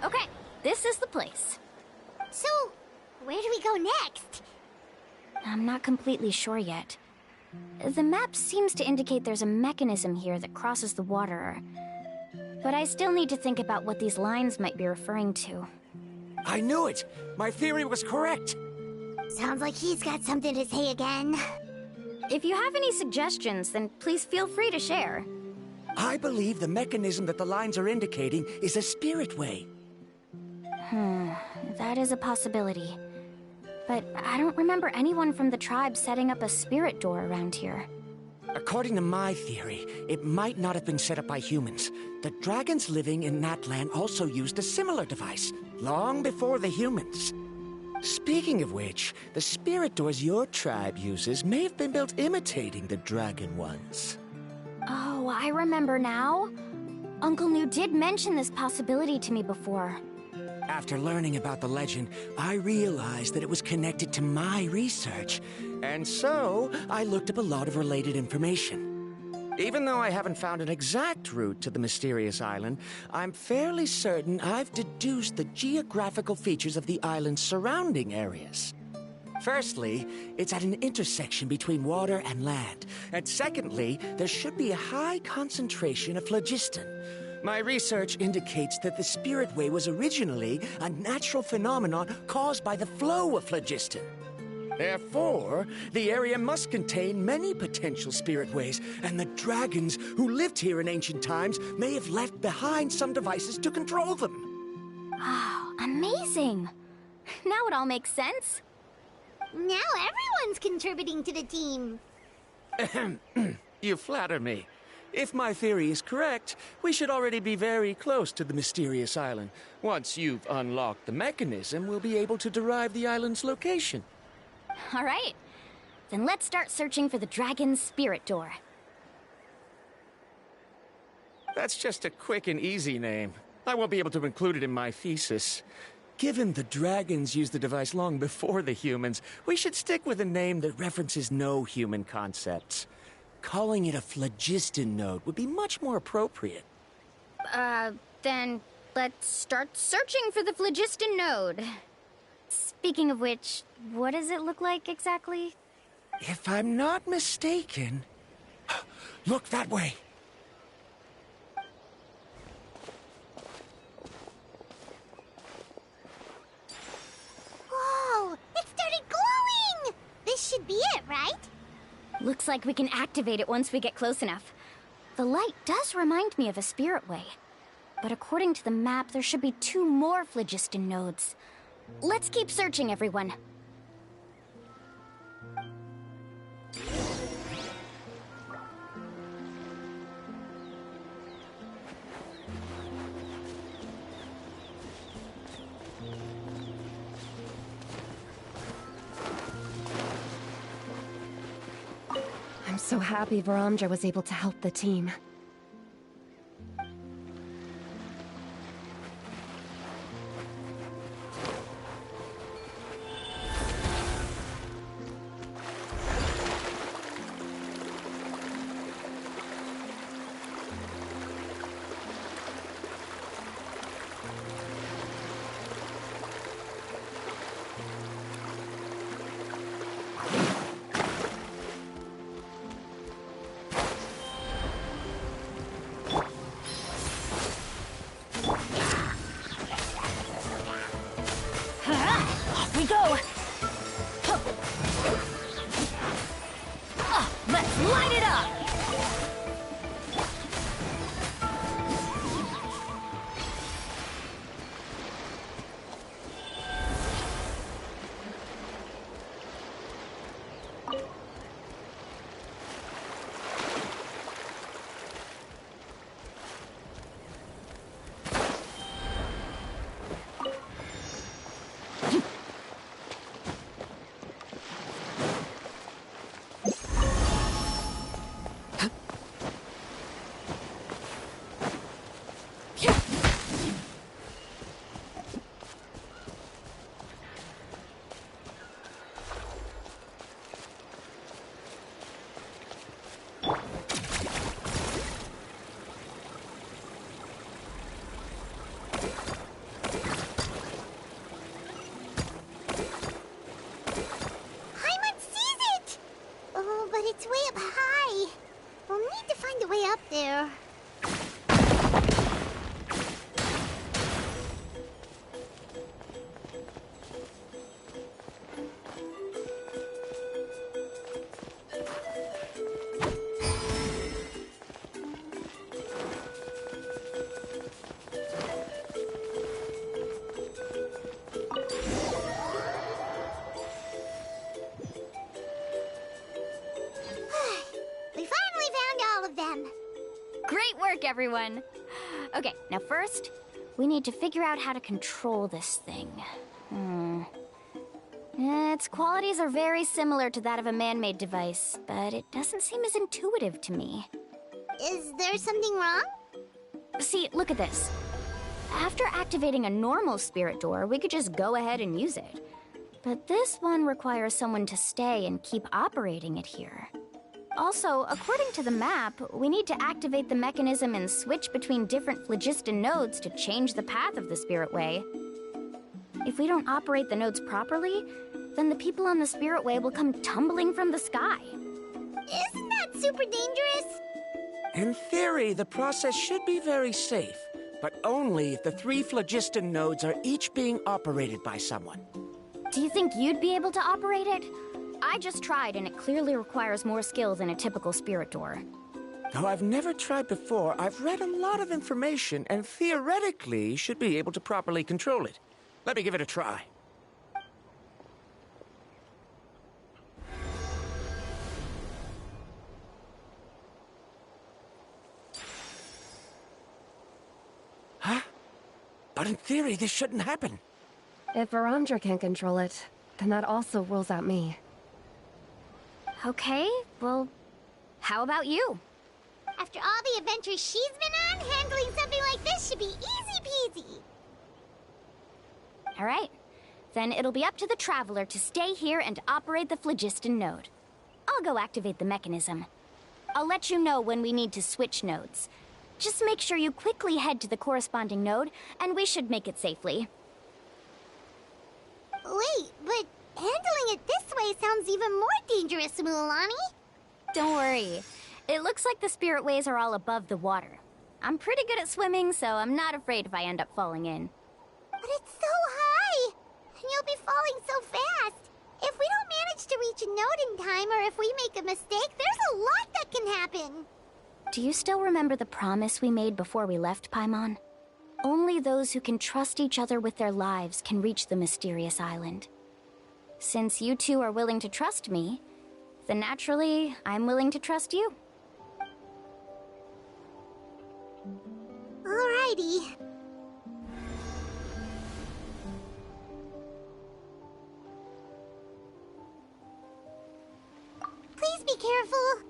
J: Okay, this is the place.
C: So, where do we go next?
J: I'm not completely sure yet. The map seems to indicate there's a mechanism here that crosses the water. But I still need to think about what these lines might be referring to.
D: I knew it! My theory was correct!
C: Sounds like he's got something to say again.
J: If you have any suggestions, then please feel free to share.
D: I believe the mechanism that the lines are indicating is a spirit way.
J: That is a possibility. But I don't remember anyone from the tribe setting up a spirit door around here.
D: According to my theory, it might not have been set up by humans. The dragons living in that land also used a similar device, long before the humans. Speaking of which, the spirit doors your tribe uses may have been built imitating the dragon ones.
J: Oh, I remember now. Uncle New did mention this possibility to me before.
D: After learning about the legend, I realized that it was connected to my research, and so I looked up a lot of related information. Even though I haven't found an exact route to the mysterious island, I'm fairly certain I've deduced the geographical features of the island's surrounding areas. Firstly, it's at an intersection between water and land, and secondly, there should be a high concentration of phlogiston. My research indicates that the Spirit Way was originally a natural phenomenon caused by the flow of phlogiston. Therefore, the area must contain many potential Spirit Ways, and the dragons who lived here in ancient times may have left behind some devices to control them.
J: Oh, amazing! Now it all makes sense.
C: Now everyone's contributing to the team.
D: You flatter me. If my theory is correct, we should already be very close to the mysterious island. Once you've unlocked the mechanism, we'll be able to derive the island's location.
J: All right. Then let's start searching for the dragon's spirit door.
D: That's just a quick and easy name. I won't be able to include it in my thesis. Given the dragons used the device long before the humans, we should stick with a name that references no human concepts. Calling it a phlogiston node would be much more appropriate.
J: Then let's start searching for the phlogiston node. Speaking of which, what does it look like exactly?
D: If I'm not mistaken... Look that way!
C: Whoa! It started glowing! This should be it, right?
J: Looks like we can activate it once we get close enough. The light does remind me of a spirit way. But according to the map, there should be 2 more phlogiston nodes. Let's keep searching, everyone.
B: I'm so happy Varamdra was able to help the team.
I: there.
J: Great work, everyone! Okay, now first, we need to figure out how to control this thing. Its qualities are very similar to that of a man-made device, but it doesn't seem as intuitive to me.
I: Is there something wrong?
J: See, look at this. After activating a normal spirit door, we could just go ahead and use it. But this one requires someone to stay and keep operating it here. Also, according to the map, we need to activate the mechanism and switch between different phlogiston nodes to change the path of the Spirit Way. If we don't operate the nodes properly, then the people on the Spirit Way will come tumbling from the sky.
I: Isn't that super dangerous?
D: In theory, the process should be very safe, but only if the 3 phlogiston nodes are each being operated by someone.
J: Do you think you'd be able to operate it? I just tried, and it clearly requires more skill than a typical spirit door.
D: Though I've never tried before, I've read a lot of information and theoretically should be able to properly control it. Let me give it a try. Huh? But in theory, this shouldn't happen.
B: If Verandra can't control it, then that also rules out me.
J: Okay, well, how about you?
I: After all the adventures she's been on, handling something like this should be easy peasy.
J: Alright, then it'll be up to the Traveler to stay here and operate the phlogiston node. I'll go activate the mechanism. I'll let you know when we need to switch nodes. Just make sure you quickly head to the corresponding node, and we should make it safely.
I: Wait, but handling it this way sounds even more dangerous, Mualani.
J: Don't worry. It looks like the spirit ways are all above the water. I'm pretty good at swimming, so I'm not afraid if I end up falling in.
I: But it's so high! And you'll be falling so fast! If we don't manage to reach a node in time, or if we make a mistake, there's a lot that can happen!
J: Do you still remember the promise we made before we left, Paimon? Only those who can trust each other with their lives can reach the mysterious island. Since you two are willing to trust me, then naturally, I'm willing to trust you.
I: Alrighty. Please be careful.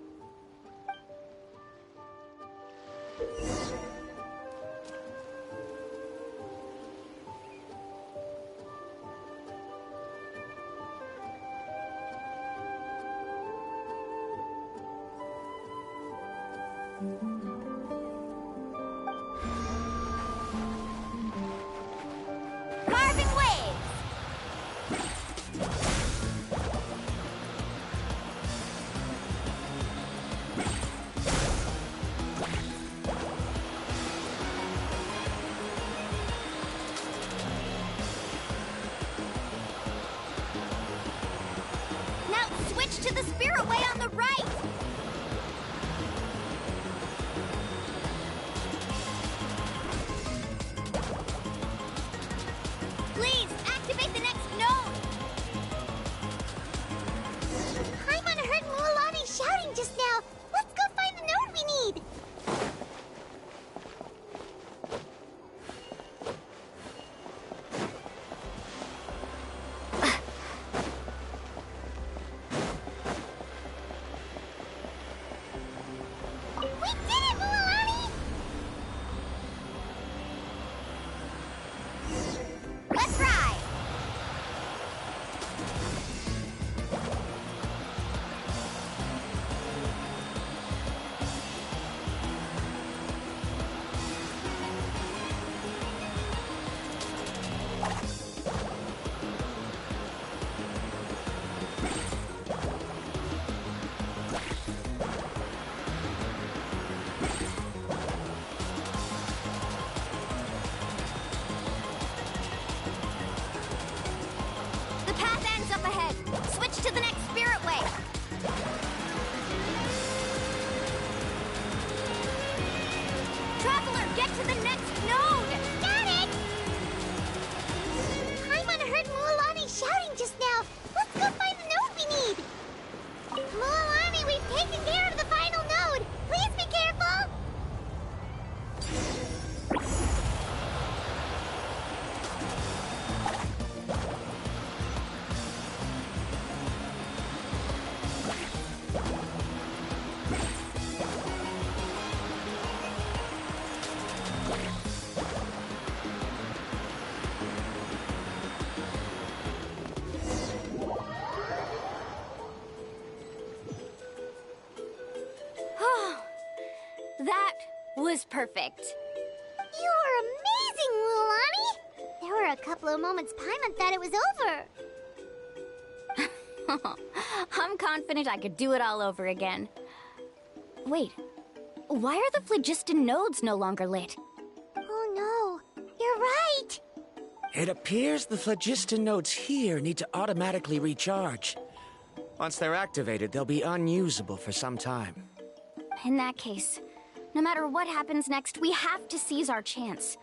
J: Carving waves! Now switch to the spirit way on the right! Please, activate the next node!
I: Paimon heard Mualani shouting just now. Let's go find the node we need.
J: to the next spirit way. Traveler, get to the next node!
C: Got it! Paimon heard Mualani shouting just now. Let's go find the node we need. Mualani, we've taken care of the final node. Please be careful.
J: That was perfect.
C: You are amazing, Mualani. There were a couple of moments Paimon thought it was over.
J: I'm confident I could do it all over again. Wait, why are the phlogiston nodes no longer lit?
C: Oh no, you're right.
D: It appears the phlogiston nodes here need to automatically recharge. Once they're activated, they'll be unusable for some time.
J: In that case, no matter what happens next, we have to seize our chance.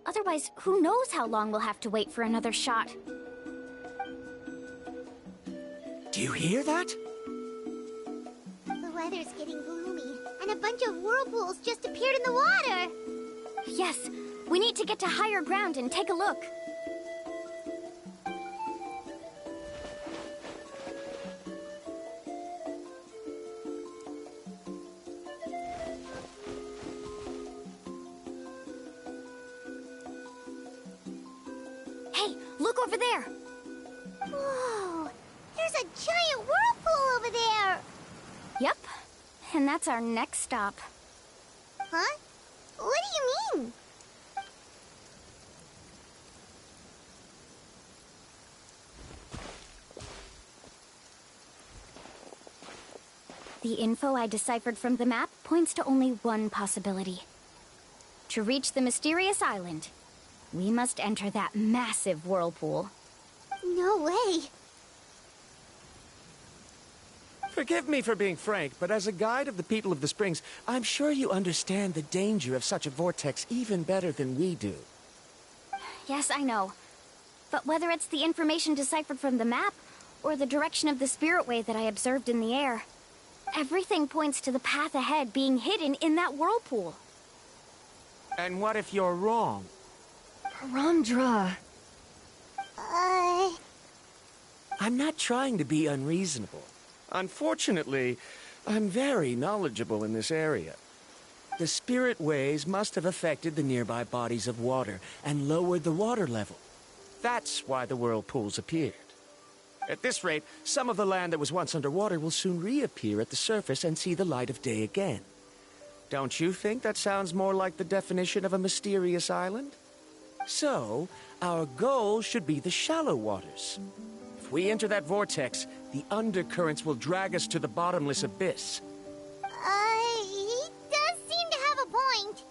J: Otherwise, who knows how long we'll have to wait for another shot.
D: Do you hear that?
C: The weather's getting gloomy, and a bunch of whirlpools just appeared in the water.
J: Yes, we need to get to higher ground and take a look. Hey, look over there!
C: Whoa! There's a giant whirlpool over there!
J: Yep, and that's our next stop.
C: Huh? What do you mean?
J: The info I deciphered from the map points to only one possibility. To reach the mysterious island, we must enter that massive whirlpool.
C: No way!
D: Forgive me for being frank, but as a guide of the people of the Springs, I'm sure you understand the danger of such a vortex even better than we do.
J: Yes, I know. But whether it's the information deciphered from the map, or the direction of the spirit way that I observed in the air, everything points to the path ahead being hidden in that whirlpool.
D: And what if you're wrong?
B: Rondra.
D: I'm not trying to be unreasonable. Unfortunately, I'm very knowledgeable in this area. The spirit waves must have affected the nearby bodies of water and lowered the water level. That's why the whirlpools appeared. At this rate, some of the land that was once underwater will soon reappear at the surface and see the light of day again. Don't you think that sounds more like the definition of a mysterious island? So, our goal should be the shallow waters. If we enter that vortex, the undercurrents will drag us to the bottomless abyss.
C: He does seem to have a point.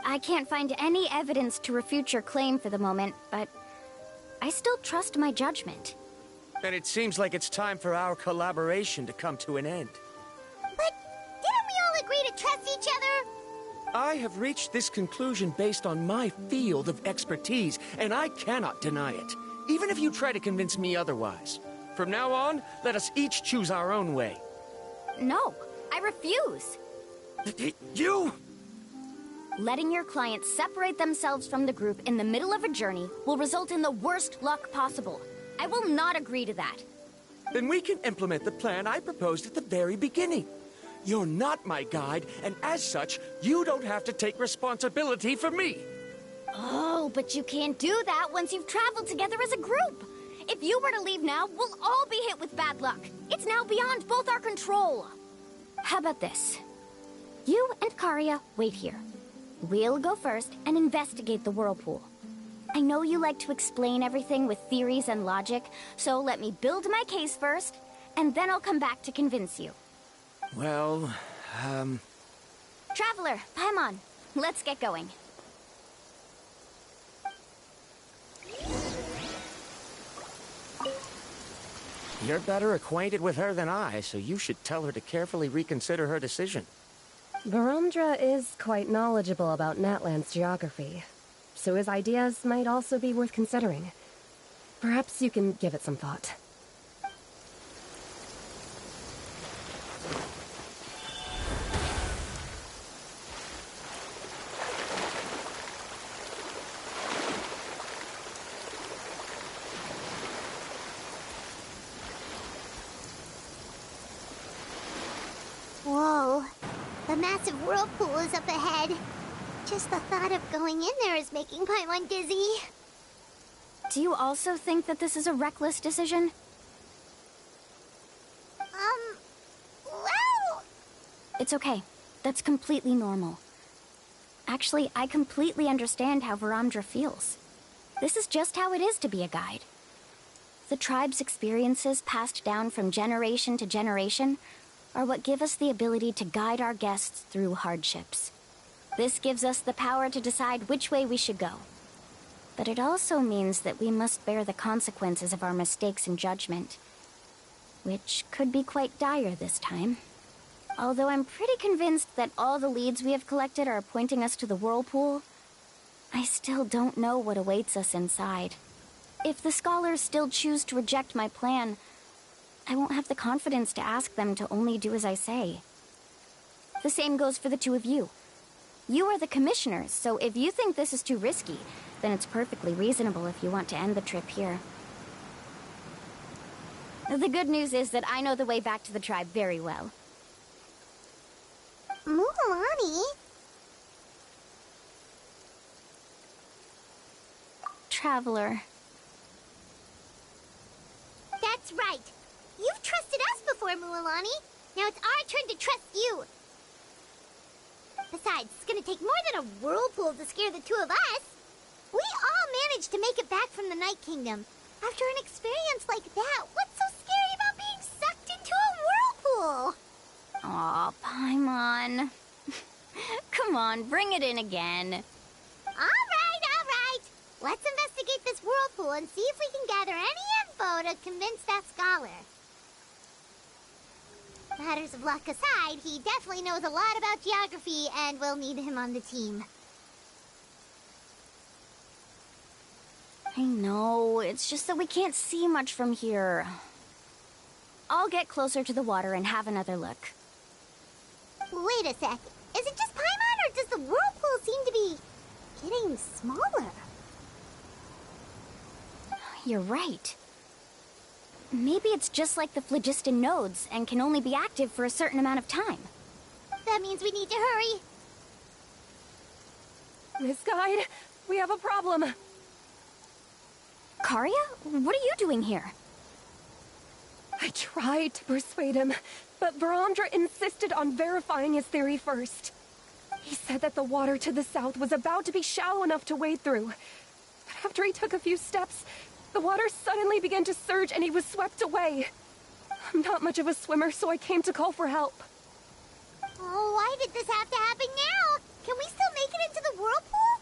J: I can't find any evidence to refute your claim for the moment, but I still trust my judgment.
D: Then it seems like it's time for our collaboration to come to an end.
C: But didn't we all agree to trust each other?
D: I have reached this conclusion based on my field of expertise, and I cannot deny it, even if you try to convince me otherwise. From now on, let us each choose our own way.
J: No, I refuse.
D: You?
J: Letting your clients separate themselves from the group in the middle of a journey will result in the worst luck possible. I will not agree to that.
D: Then we can implement the plan I proposed at the very beginning. You're not my guide, and as such, you don't have to take responsibility for me.
J: Oh, but you can't do that once you've traveled together as a group. If you were to leave now, we'll all be hit with bad luck. It's now beyond both our control. How about this? You and Karia wait here. We'll go first and investigate the whirlpool. I know you like to explain everything with theories and logic, so let me build my case first, and then I'll come back to convince you.
D: Well,
J: Traveler, Paimon, let's get going.
D: You're better acquainted with her than I, so you should tell her to carefully reconsider her decision.
B: Baramdra is quite knowledgeable about Natland's geography, so his ideas might also be worth considering. Perhaps you can give it some thought.
C: Whoa. The massive whirlpool is up ahead. Just the thought of going in there is making Paimon dizzy.
J: Do you also think that this is a reckless decision?
C: Well...
J: It's okay. That's completely normal. Actually, I completely understand how Varamdra feels. This is just how it is to be a guide. The tribe's experiences passed down from generation to generation are what give us the ability to guide our guests through hardships. This gives us the power to decide which way we should go. But it also means that we must bear the consequences of our mistakes and judgment, which could be quite dire this time. Although I'm pretty convinced that all the leads we have collected are pointing us to the whirlpool, I still don't know what awaits us inside. If the scholars still choose to reject my plan, I won't have the confidence to ask them to only do as I say. The same goes for the two of you. You are the commissioners, so if you think this is too risky, then it's perfectly reasonable if you want to end the trip here. The good news is that I know the way back to the tribe very well.
C: Mualani?
J: Traveler.
C: That's right. You've trusted us before, Mualani. Now it's our turn to trust you. Besides, it's gonna take more than a whirlpool to scare the two of us. We all managed to make it back from the Night Kingdom. After an experience like that, what's so scary about being sucked into a whirlpool?
J: Aw, Paimon. Come on, bring it in again.
C: All right. Let's investigate this whirlpool and see if we can gather any info to convince that scholar. Matters of luck aside, he definitely knows a lot about geography, and we'll need him on the team.
J: I know, it's just that we can't see much from here. I'll get closer to the water and have another look.
C: Wait a sec. Is it just Paimon, or does the whirlpool seem to be getting smaller?
J: You're right. Maybe it's just like the phlogiston nodes and can only be active for a certain amount of time.
C: That means we need to hurry.
B: Miss Guide, we have a problem.
J: Karya? What are you doing here?
B: I tried to persuade him, but Varamdra insisted on verifying his theory first. He said that the water to the south was about to be shallow enough to wade through. But after he took a few steps, the water suddenly began to surge and he was swept away. I'm not much of a swimmer, so I came to call for help.
C: Oh, why did this have to happen now? Can we still make it into the whirlpool?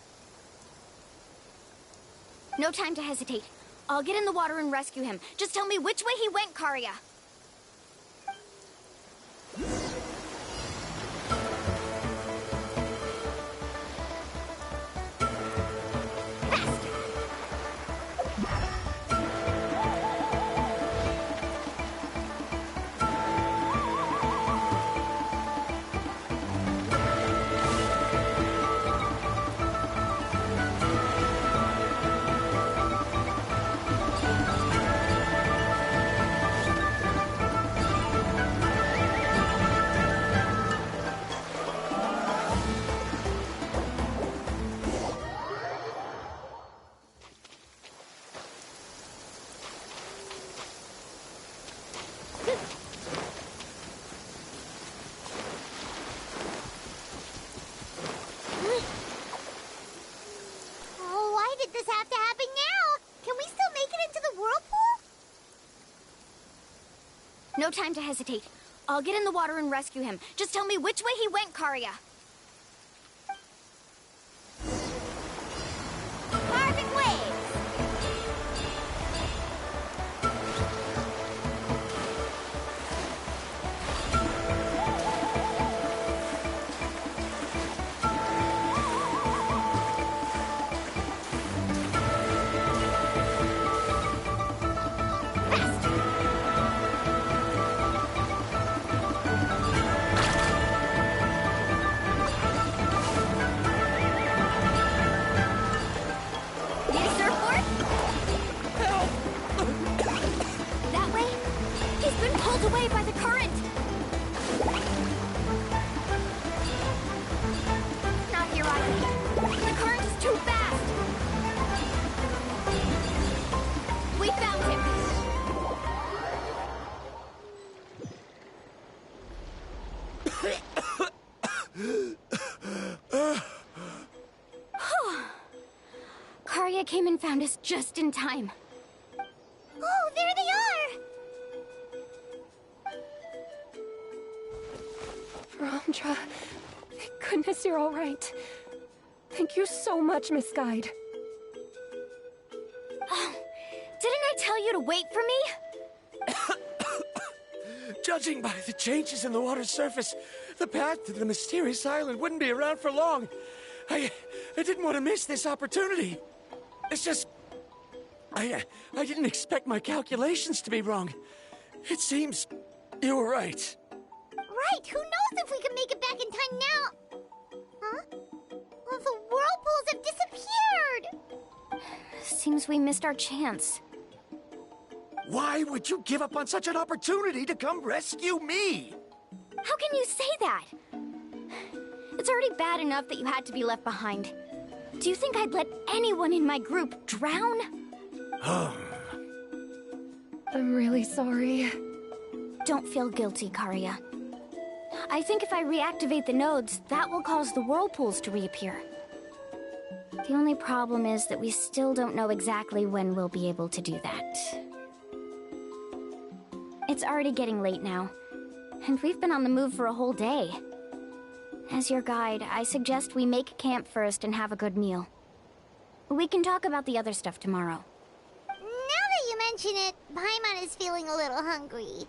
J: No time to hesitate. I'll get in the water and rescue him. Just tell me which way he went, Karya. No time to hesitate. I'll get in the water and rescue him. Just tell me which way he went, Karya.
C: Carving waves!
J: came and found us just in time.
C: Oh, there they are!
B: Ramdra, thank goodness you're all right. Thank you so much, Miss Guide.
J: Oh, didn't I tell you to wait for me?
D: Judging by the changes in the water's surface, the path to the mysterious island wouldn't be around for long. I didn't want to miss this opportunity. It's just... I didn't expect my calculations to be wrong. It seems you were right.
C: Right, who knows if we can make it back in time now? Huh? Well, the whirlpools have disappeared!
J: Seems we missed our chance.
D: Why would you give up on such an opportunity to come rescue me?
J: How can you say that? It's already bad enough that you had to be left behind. Do you think I'd let anyone in my group drown?
B: I'm really sorry.
J: Don't feel guilty, Karia. I think if I reactivate the nodes, that will cause the whirlpools to reappear. The only problem is that we still don't know exactly when we'll be able to do that. It's already getting late now, and we've been on the move for a whole day. As your guide, I suggest we make camp first and have a good meal. We can talk about the other stuff tomorrow.
C: Now that you mention it, Paimon is feeling a little hungry.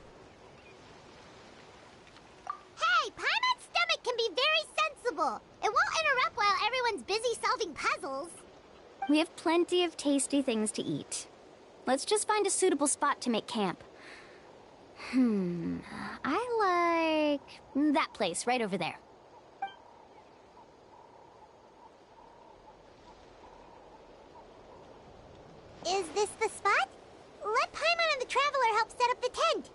C: Hey, Paimon's stomach can be very sensible. It won't interrupt while everyone's busy solving puzzles.
J: We have plenty of tasty things to eat. Let's just find a suitable spot to make camp. I like that place right over there.
C: Is this the spot? Let Paimon and the Traveler help set up the tent.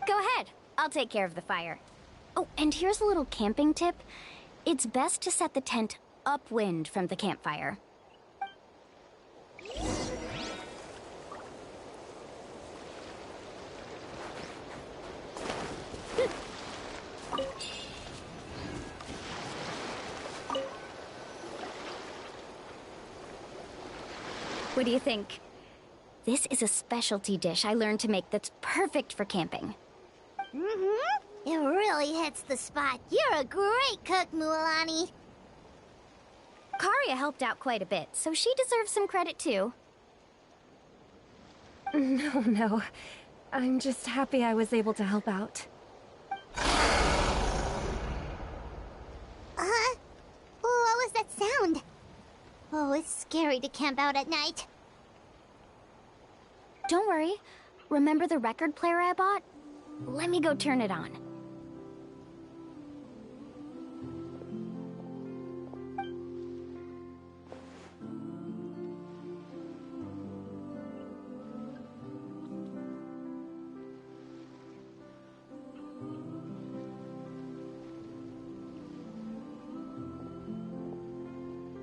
J: Go ahead. I'll take care of the fire. Oh, and here's a little camping tip. It's best to set the tent upwind from the campfire. What do you think? This is a specialty dish I learned to make that's perfect for camping.
C: It really hits the spot. You're a great cook, Mualani.
J: Karia helped out quite a bit, so she deserves some credit too.
B: No. I'm just happy I was able to help out.
C: What was that sound? Oh, it's scary to camp out at night.
J: Don't worry. Remember the record player I bought? Let me go turn it on.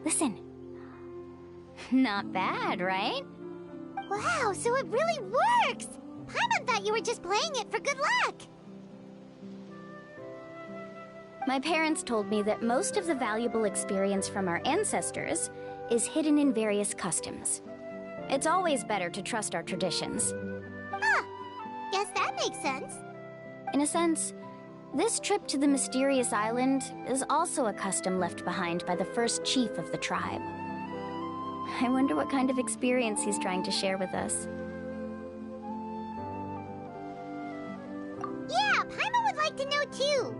J: Listen. Not bad, right?
C: Wow, so it really works! Paimon thought you were just playing it for good luck!
J: My parents told me that most of the valuable experience from our ancestors is hidden in various customs. It's always better to trust our traditions.
C: Guess that makes sense.
J: In a sense, this trip to the mysterious island is also a custom left behind by the first chief of the tribe. I wonder what kind of experience he's trying to share with us.
C: Yeah, Paimon would like to know too.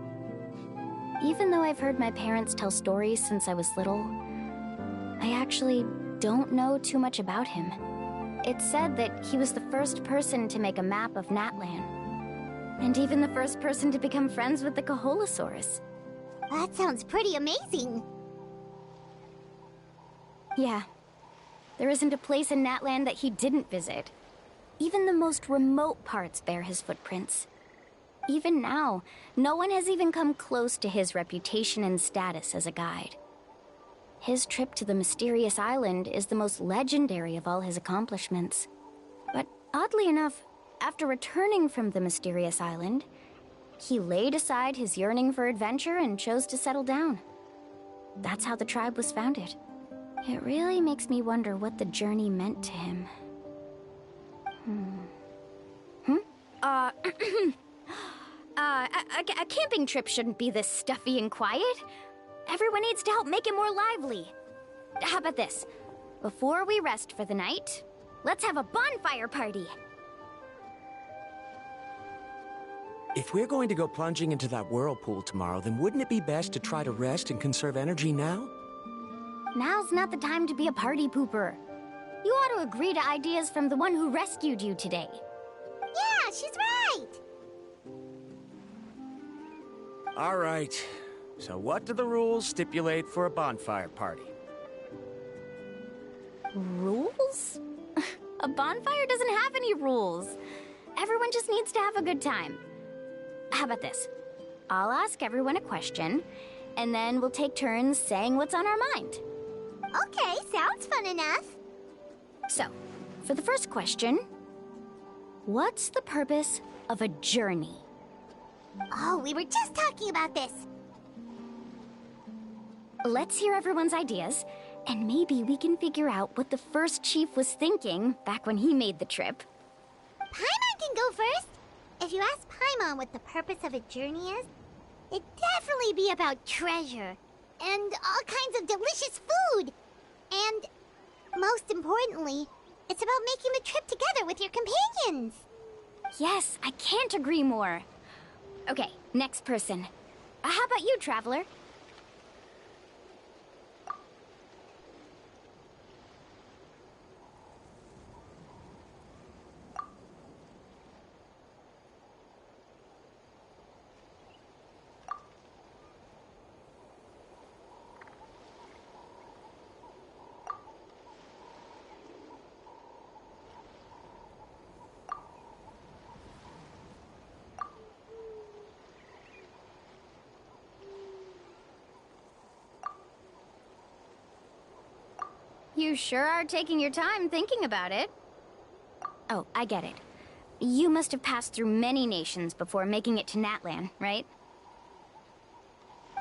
J: Even though I've heard my parents tell stories since I was little, I actually don't know too much about him. It's said that he was the first person to make a map of Natlan, and even the first person to become friends with the Kaholosaurus.
C: That sounds pretty amazing.
J: Yeah. There isn't a place in Natlan that he didn't visit. Even the most remote parts bear his footprints. Even now, no one has even come close to his reputation and status as a guide. His trip to the mysterious island is the most legendary of all his accomplishments. But oddly enough, after returning from the mysterious island, he laid aside his yearning for adventure and chose to settle down. That's how the tribe was founded. It really makes me wonder what the journey meant to him. A camping trip shouldn't be this stuffy and quiet. Everyone needs to help make it more lively. How about this? Before we rest for the night, let's have a bonfire party.
D: If we're going to go plunging into that whirlpool tomorrow, then wouldn't it be best to try to rest and conserve energy now?
J: Now's not the time to be a party pooper. You ought to agree to ideas from the one who rescued you today.
C: Yeah, she's right!
D: All right. So what do the rules stipulate for a bonfire party?
J: Rules? A bonfire doesn't have any rules. Everyone just needs to have a good time. How about this? I'll ask everyone a question, and then we'll take turns saying what's on our mind.
C: Okay, sounds fun enough.
J: So, for the first question, what's the purpose of a journey?
C: Oh, we were just talking about this.
J: Let's hear everyone's ideas, and maybe we can figure out what the first chief was thinking back when he made the trip.
C: Paimon can go first. If you ask Paimon what the purpose of a journey is, it'd definitely be about treasure and all kinds of delicious food. And most importantly, it's about making the trip together with your companions.
J: Yes, I can't agree more. Okay, next person. How about you, Traveler? You sure are taking your time thinking about it. Oh, I get it. You must have passed through many nations before making it to Natlan, right?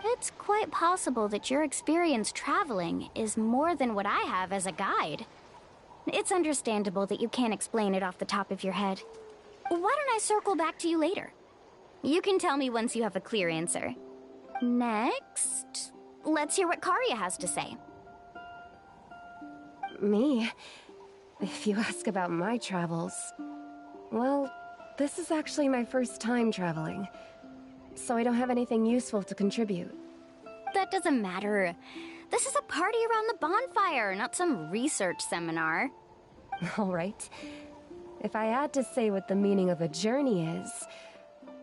J: It's quite possible that your experience traveling is more than what I have as a guide. It's understandable that you can't explain it off the top of your head. Why don't I circle back to you later? You can tell me once you have a clear answer. Next, let's hear what Karya has to say.
B: Me? If you ask about my travels... Well, this is actually my first time traveling, so I don't have anything useful to contribute.
J: That doesn't matter. This is a party around the bonfire, not some research seminar.
B: All right. If I had to say what the meaning of a journey is,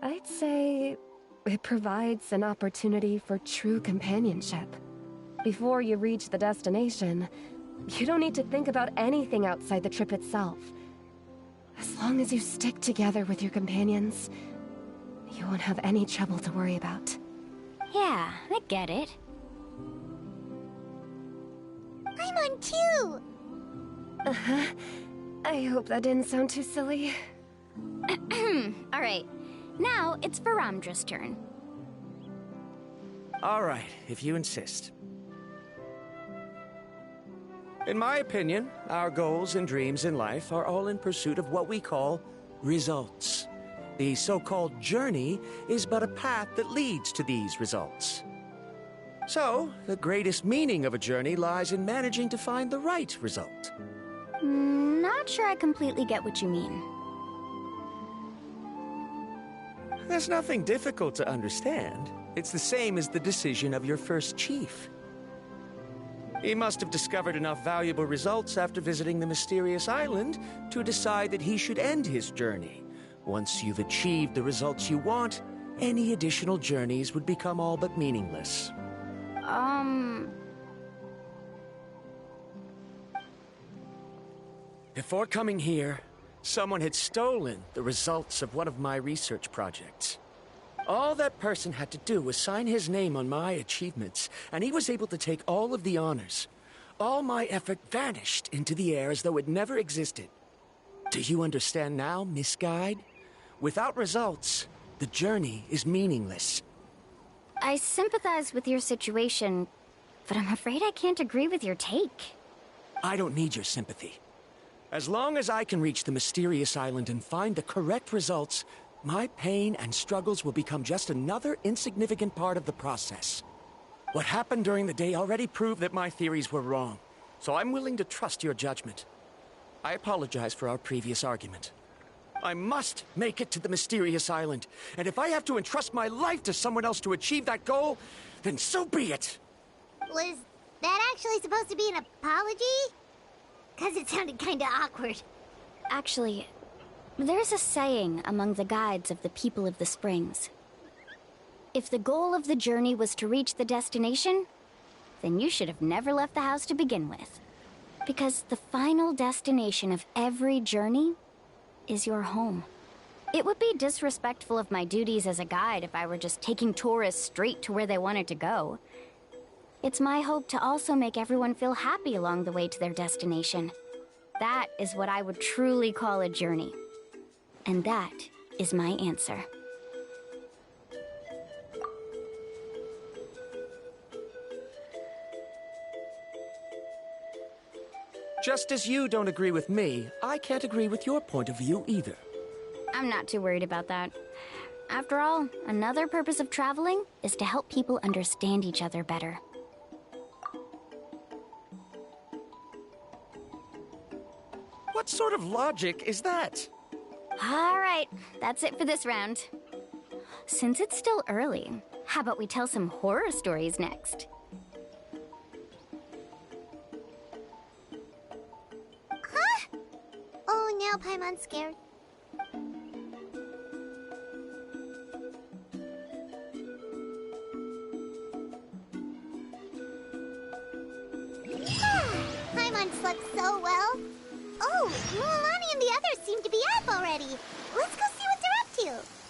B: I'd say it provides an opportunity for true companionship. Before you reach the destination, you don't need to think about anything outside the trip itself. As long as you stick together with your companions, you won't have any trouble to worry about.
J: Yeah, I get it.
C: I'm on too!
B: Uh-huh. I hope that didn't sound too silly.
J: Alright, now it's Varamdra's turn.
D: Alright, if you insist. In my opinion, our goals and dreams in life are all in pursuit of what we call results. The so-called journey is but a path that leads to these results. So, the greatest meaning of a journey lies in managing to find the right result.
J: Not sure I completely get what you mean.
D: There's nothing difficult to understand. It's the same as the decision of your first chief. He must have discovered enough valuable results after visiting the mysterious island to decide that he should end his journey. Once you've achieved the results you want, any additional journeys would become all but meaningless. Before coming here, someone had stolen the results of one of my research projects. All that person had to do was sign his name on my achievements, and he was able to take all of the honors. All my effort vanished into the air as though it never existed. Do you understand now, Miss Guide? Without results, the journey is meaningless.
J: I sympathize with your situation, but I'm afraid I can't agree with your take.
D: I don't need your sympathy. As long as I can reach the mysterious island and find the correct results, my pain and struggles will become just another insignificant part of the process. What happened during the day already proved that my theories were wrong, so I'm willing to trust your judgment. I apologize for our previous argument. I must make it to the mysterious island, and if I have to entrust my life to someone else to achieve that goal, then so be it!
C: Was that actually supposed to be an apology? 'Cause it sounded kinda awkward.
J: Actually, there's a saying among the guides of the people of the Springs. If the goal of the journey was to reach the destination, then you should have never left the house to begin with. Because the final destination of every journey is your home. It would be disrespectful of my duties as a guide if I were just taking tourists straight to where they wanted to go. It's my hope to also make everyone feel happy along the way to their destination. That is what I would truly call a journey. And that is my answer.
D: Just as you don't agree with me, I can't agree with your point of view either.
J: I'm not too worried about that. After all, another purpose of traveling is to help people understand each other better.
D: What sort of logic is that?
J: All right, that's it for this round. Since it's still early, how about we tell some horror stories next?
C: Huh? Oh, now Paimon's scared. Paimon slept so well. Oh, Mulan and the others seem to be up already. Let's go see what they're up to.